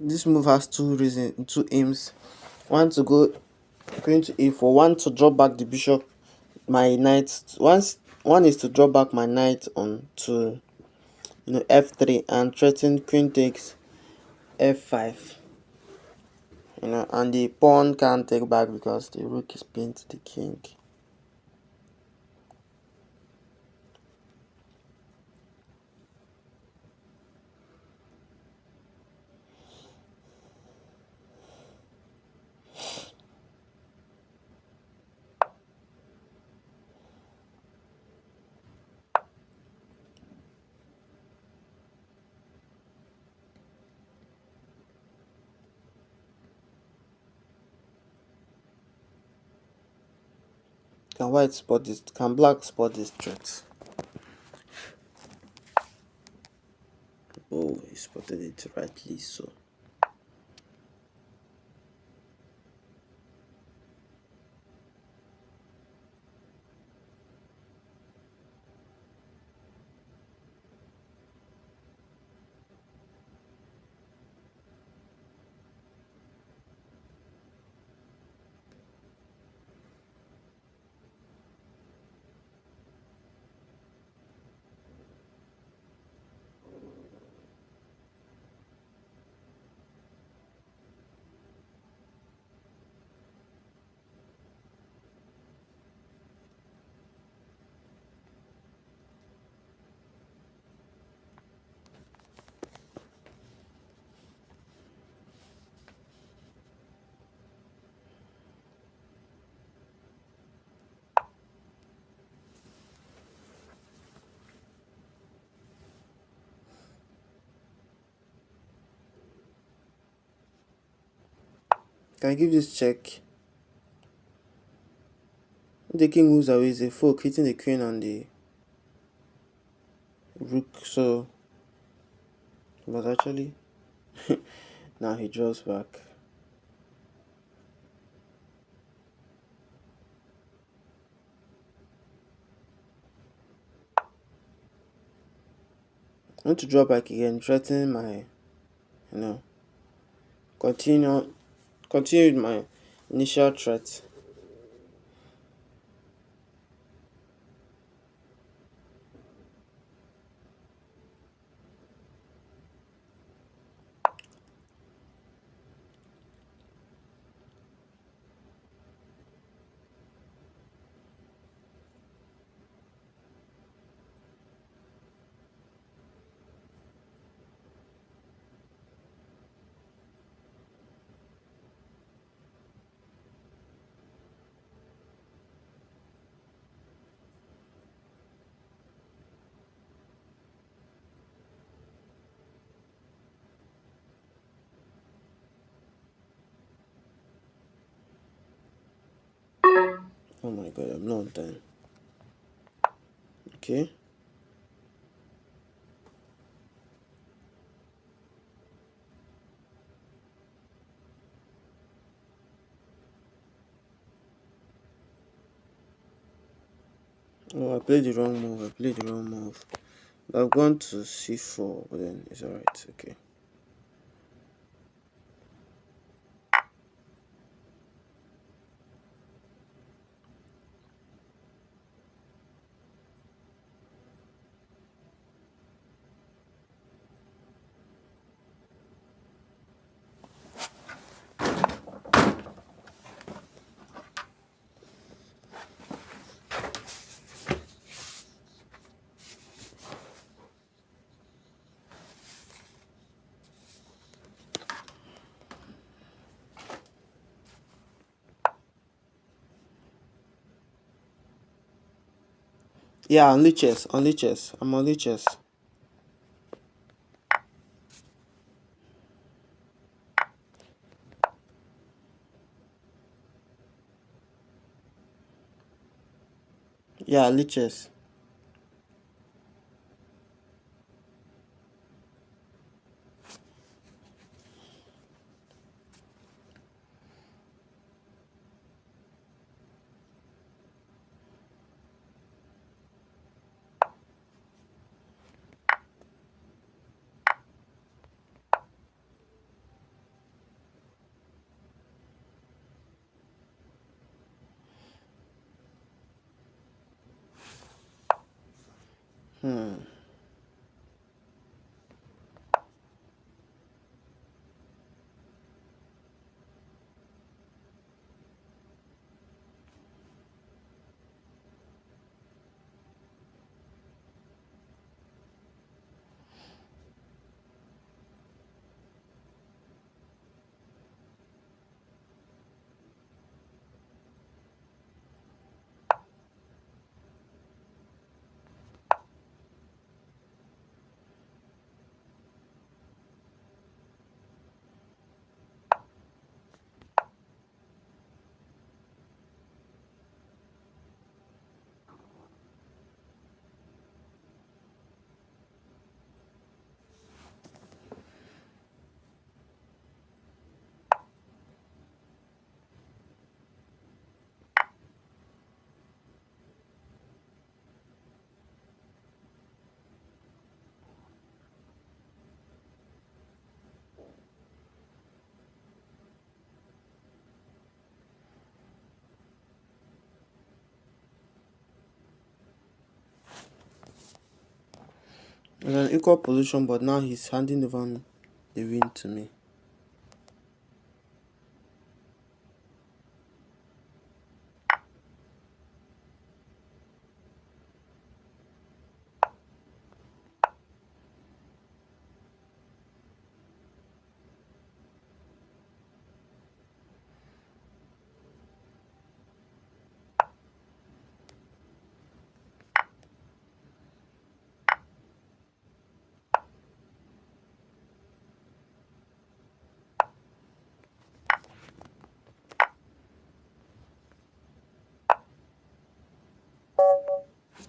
This move has two aims. One to go queen to a4, one to drop back the bishop, my knight. One is to drop back my knight on to f3 and threaten queen takes f5. And the pawn can't take back because the rook is pinned to the king. Can black spot this threat? Oh, he spotted it rightly so. Can I give this check? The king moves away is a fork hitting the queen on the rook, so but actually now he draws back. I want to draw back again, threatening my continue with my initial threat. Oh my god, I'm not done. Okay. Oh, I played the wrong move. I've gone to c4, but then it's alright. Okay. Yeah, on chess. I'm on chess. Yeah, chess. Hmm. It's an equal position, but now he's handing over the win to me.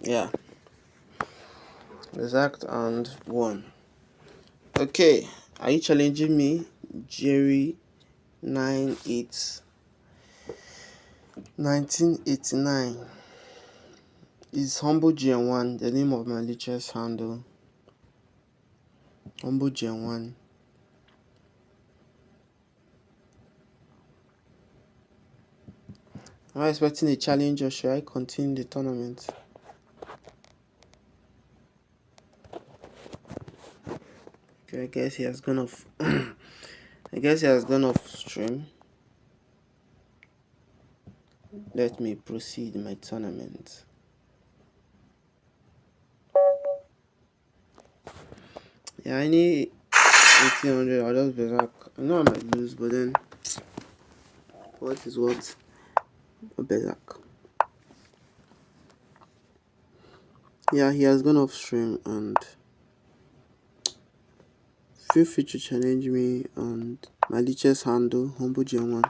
Yeah, exact and 1. Okay, are you challenging me? Jerry 1989 is Humble Gen1, the name of my lichess handle. Humble Gen1. Am I expecting a challenge or should I continue the tournament? Okay, I guess he has gone off. I guess he has gone off stream. Let me proceed my tournament. Yeah, I need 1800. I'll just be like, I know I might lose, but then what is what? A Bezak. Yeah, he has gone off stream, and feel free to challenge me on my lichess handle, Humble Gen1.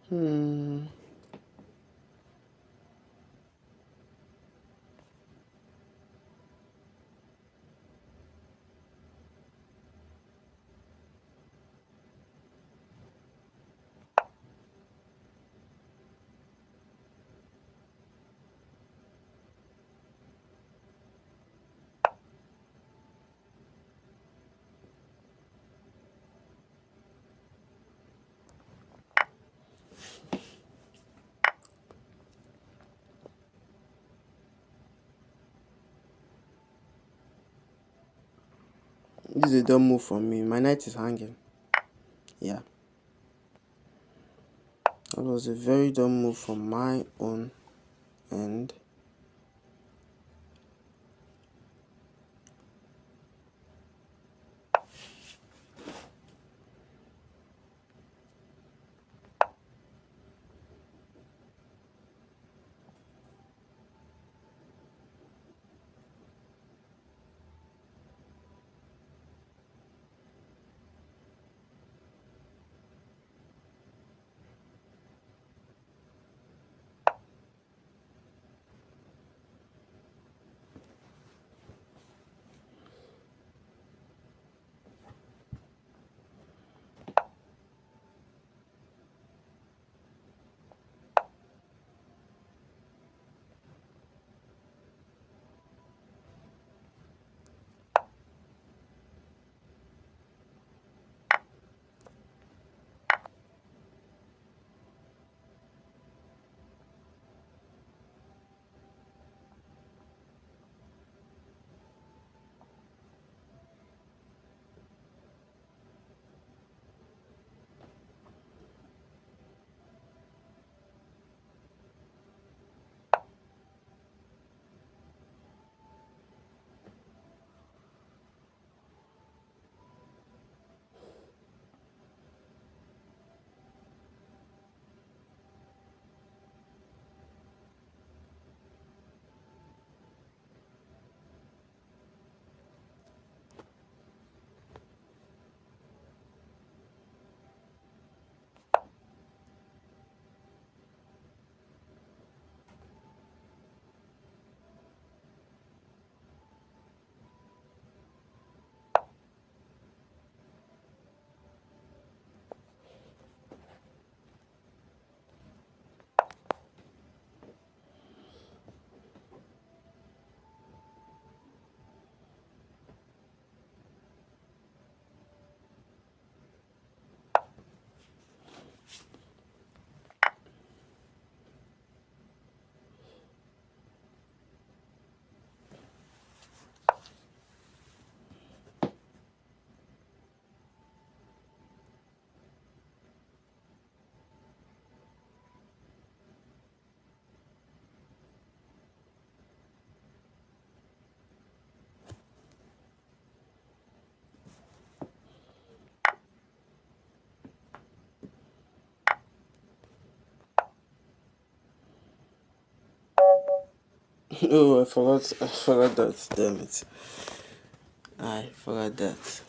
Hmm. This is a dumb move from me. My knight is hanging. Yeah. That was a very dumb move from my own end. Oh, I forgot that. Damn it. I forgot that.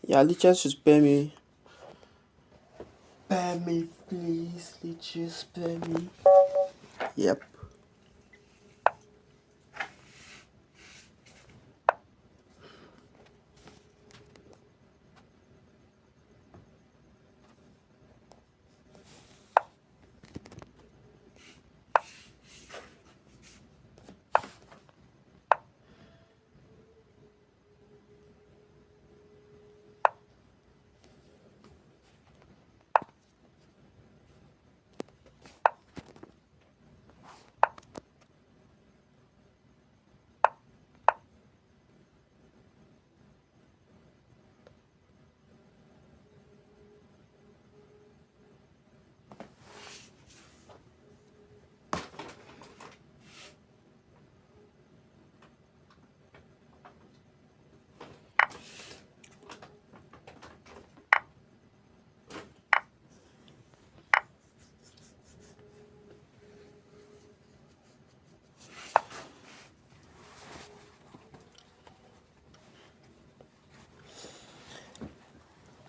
Yeah, Lichess should spare me. Spare me, please. Lichess, spare me. Yep.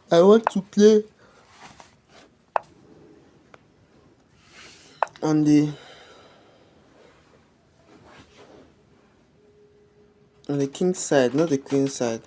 I want to play on the king side, not the queen side.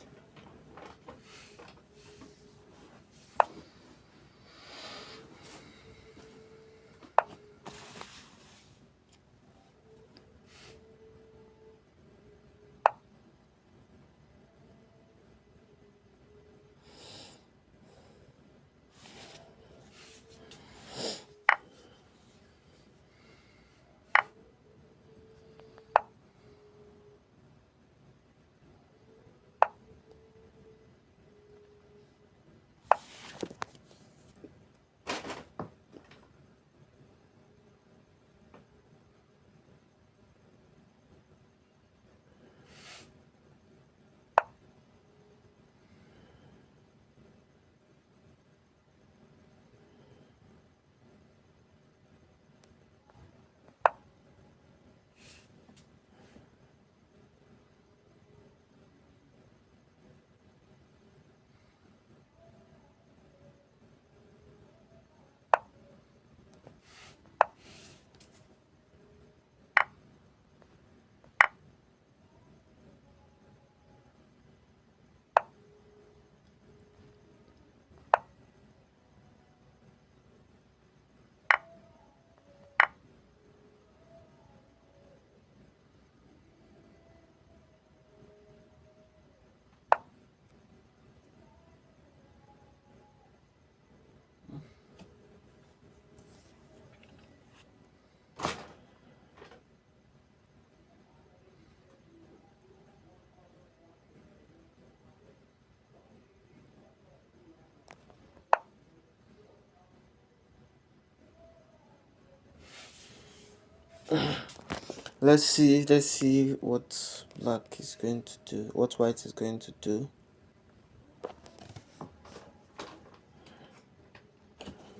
Let's see what black is going to do, what white is going to do.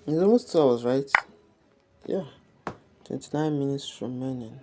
It's almost 2 hours, right? Yeah, 29 minutes remaining.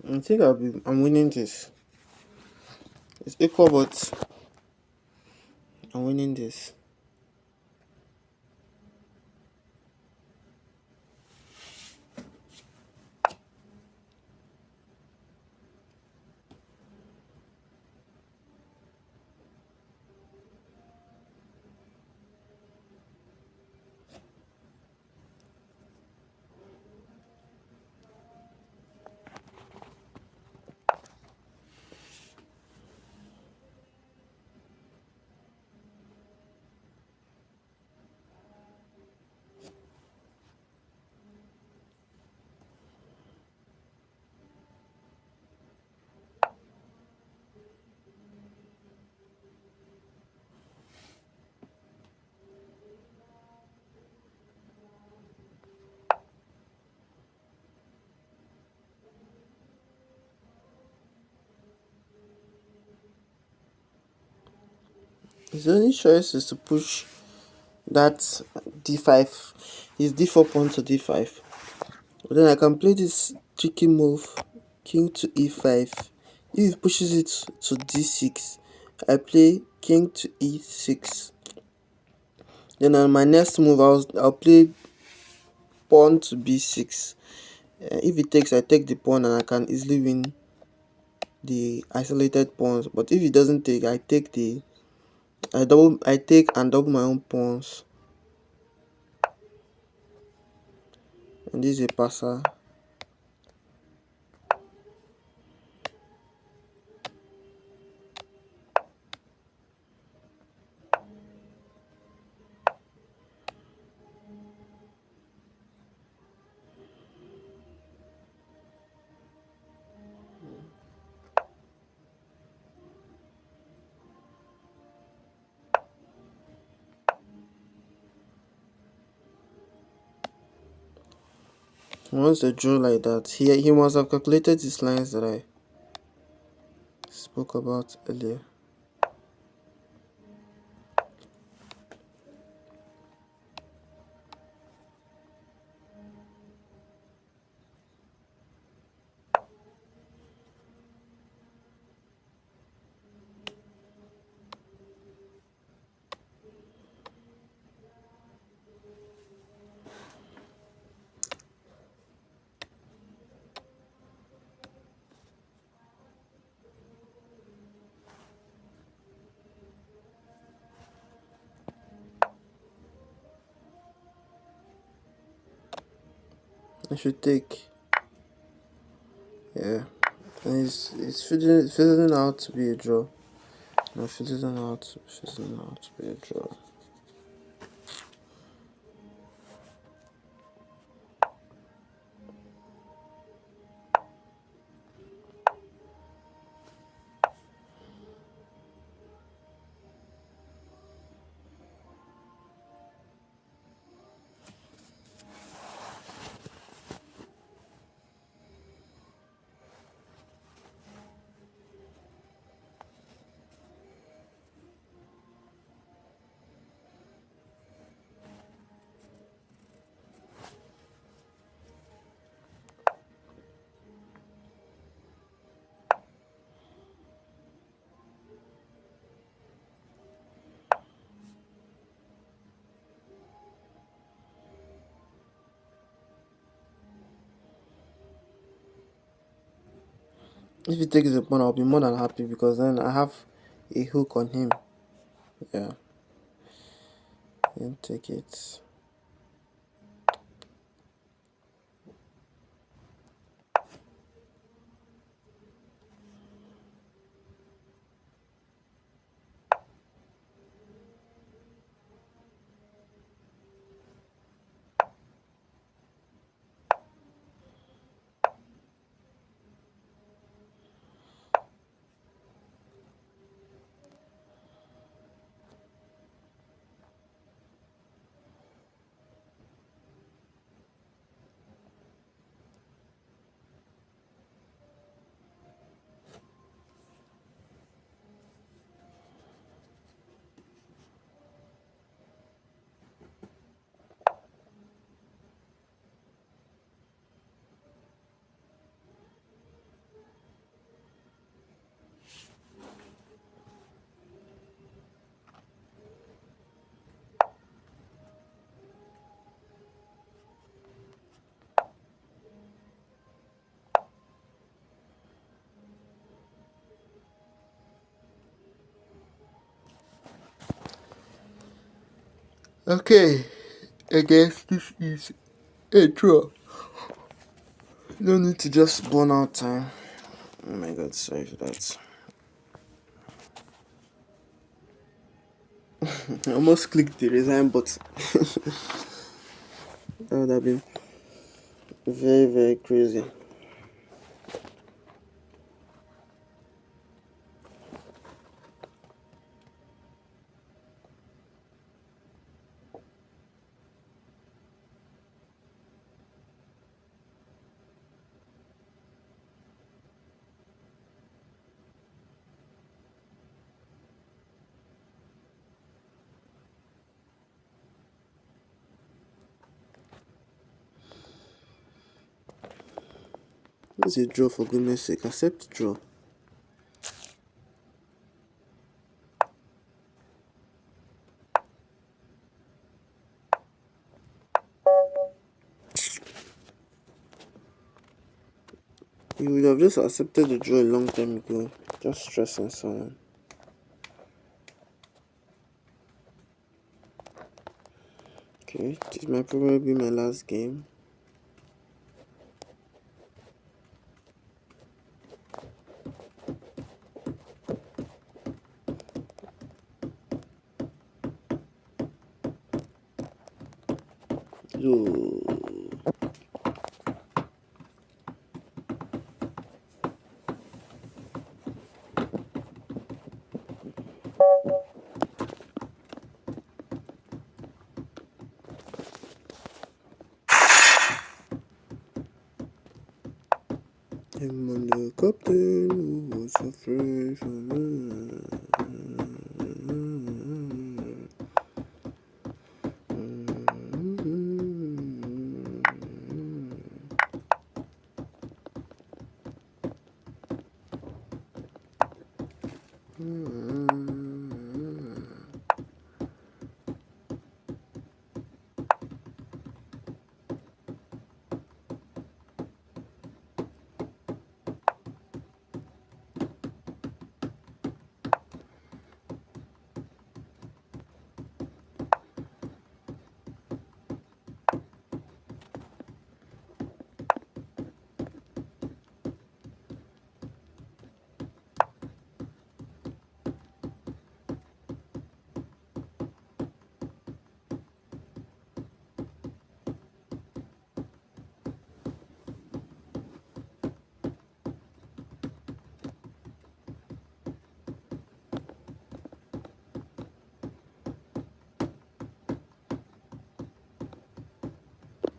I think I'm winning this. It's equal, but I'm winning this. His only choice is to push that d5, his d4 pawn to d5. But then I can play this tricky move, king to e5. If he pushes it to d6, I play king to e6. Then on my next move, I'll play pawn to b6. If he takes, I take the pawn and I can easily win the isolated pawns. But if he doesn't take, I take and double my own pawns. And this is a passer. Once they draw like that, he must have calculated these lines that I spoke about earlier. I should take. Yeah. And it's fizzling out to be a draw. No, fizzling out to be a draw. If he takes the pawn, I'll be more than happy because then I have a hook on him. Yeah. And take it. Okay, I guess this is a draw. No need to just burn out time. Oh my god, sorry for that. I almost clicked the resign button. That would have been very, very crazy. What's a draw, for goodness sake? Accept draw. You would have just accepted the draw a long time ago. Just stressing someone. Okay, this might probably be my last game. Yo. I'm on the captain who was afraid from me.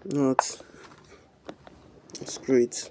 Not. It's great.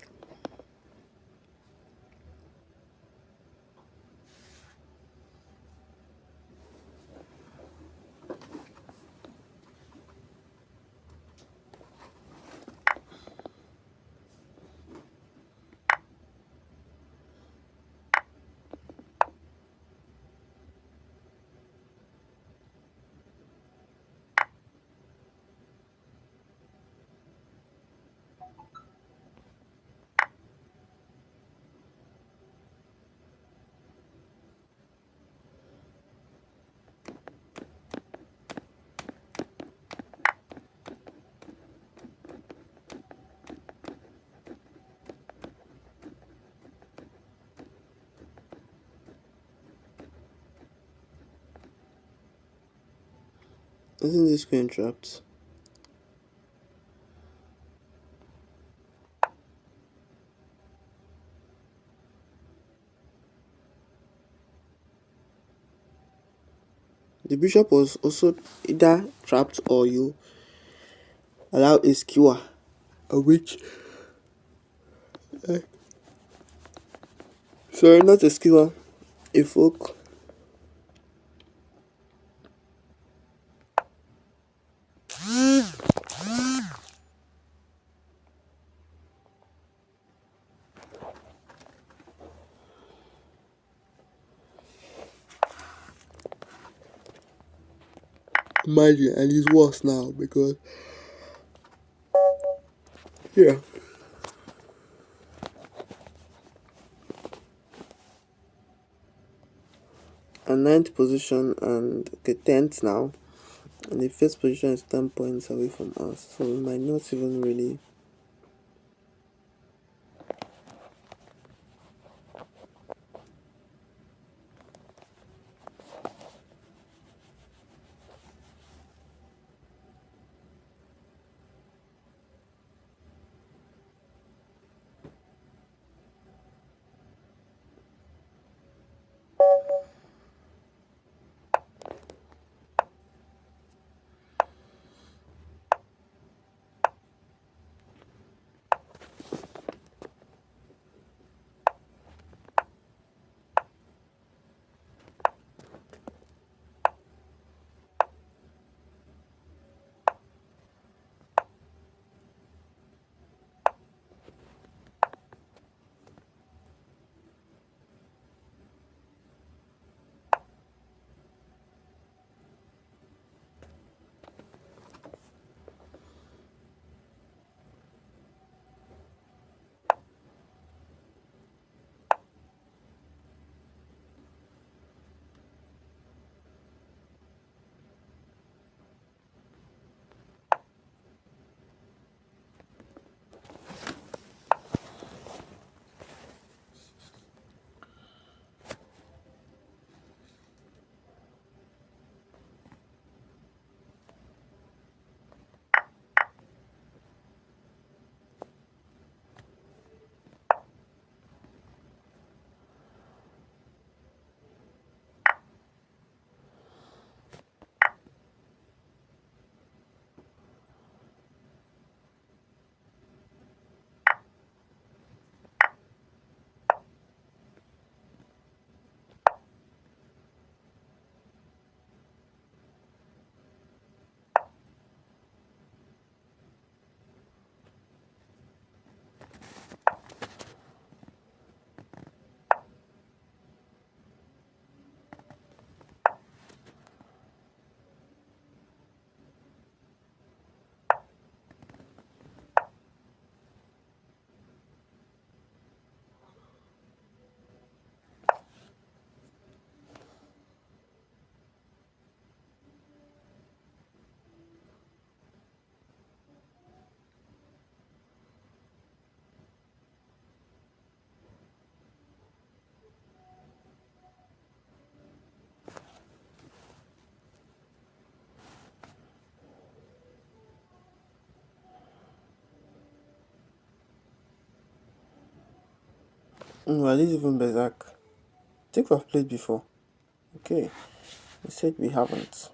Isn't this screen trapped? The bishop was also either trapped or you allow a skewer, which sorry, not a skewer, a fork. Imagine, and it's worse now because yeah. A ninth position and okay, 10th now, and the first position is 10 points away from us, so we might not even really. Are these even berserk? I think we've played before. Okay, we said we haven't.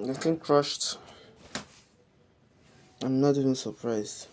Getting crushed. I'm not even surprised.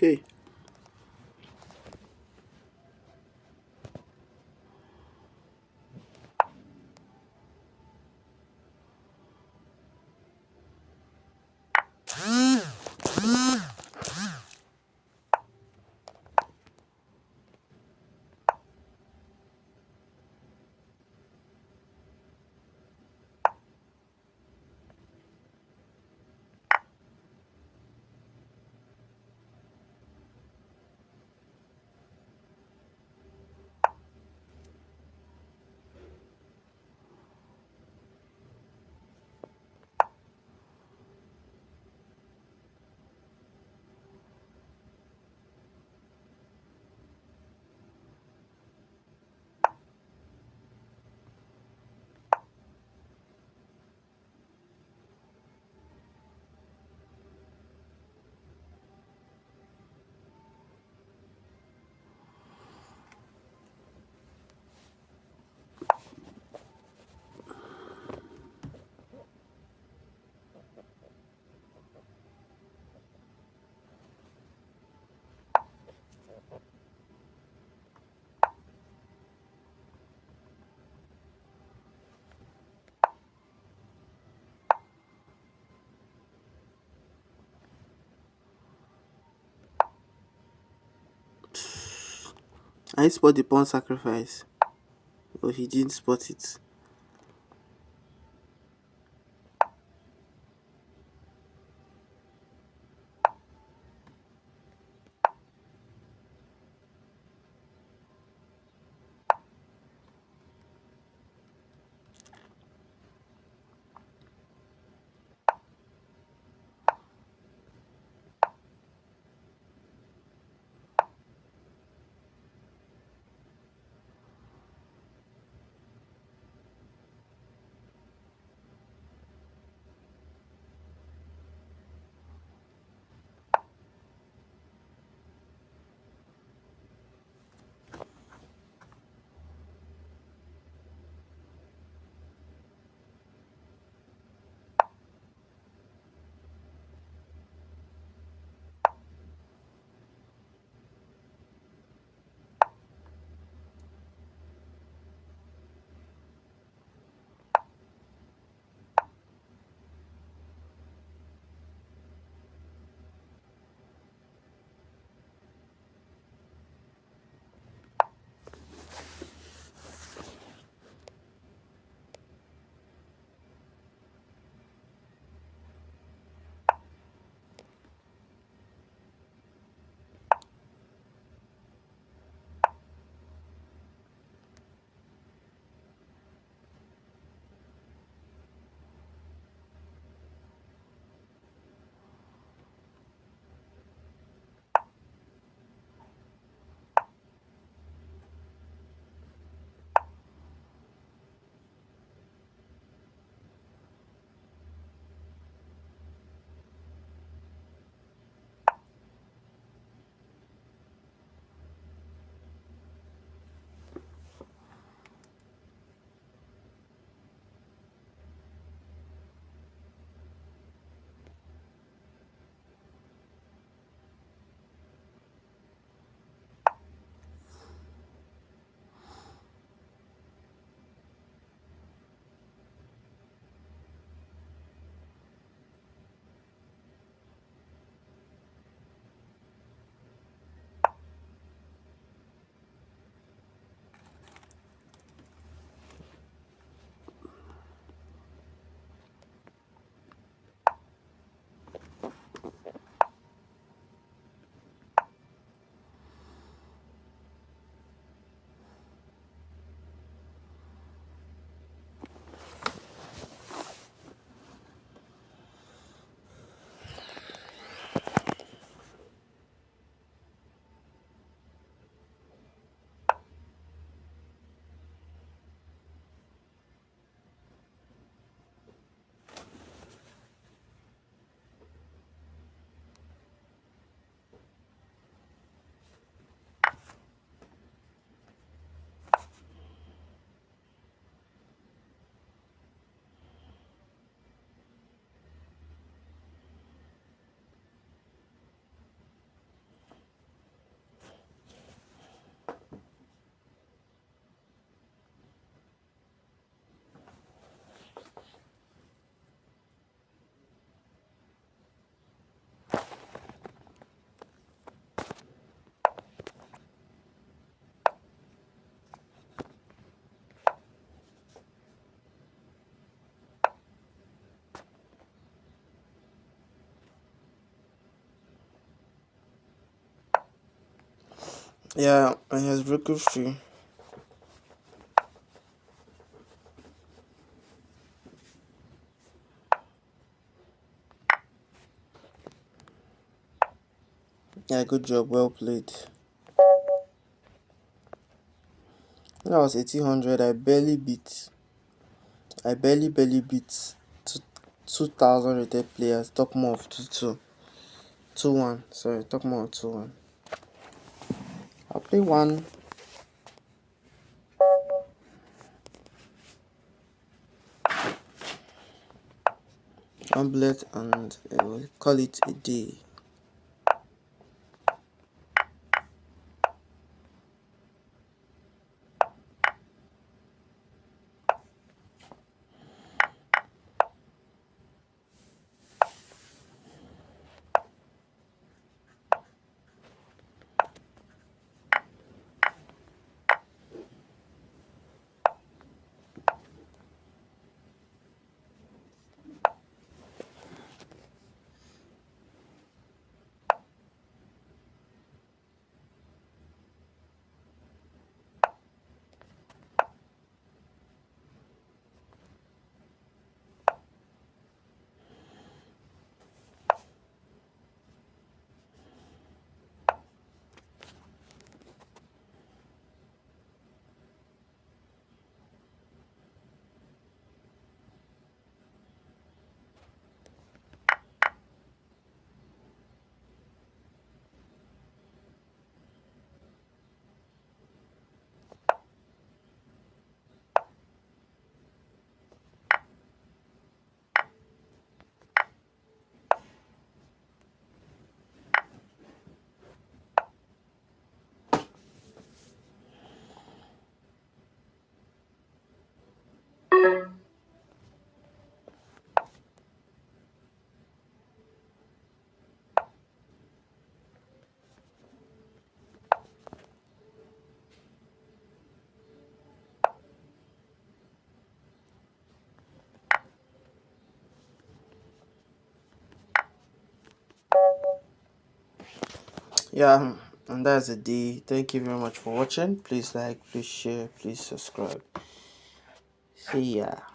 Okay. I spot the pawn sacrifice, but he didn't spot it. Yeah, and he has broken free. Yeah, good job, well played. When I was 1800, I barely beat two, 2000 rated players. Top more of 2-1. Sorry, top more of 2-1. I'll play one omelette and we'll call it a day. Yeah, and that's the day. Thank you very much for watching. Please like, please share, please subscribe. See ya.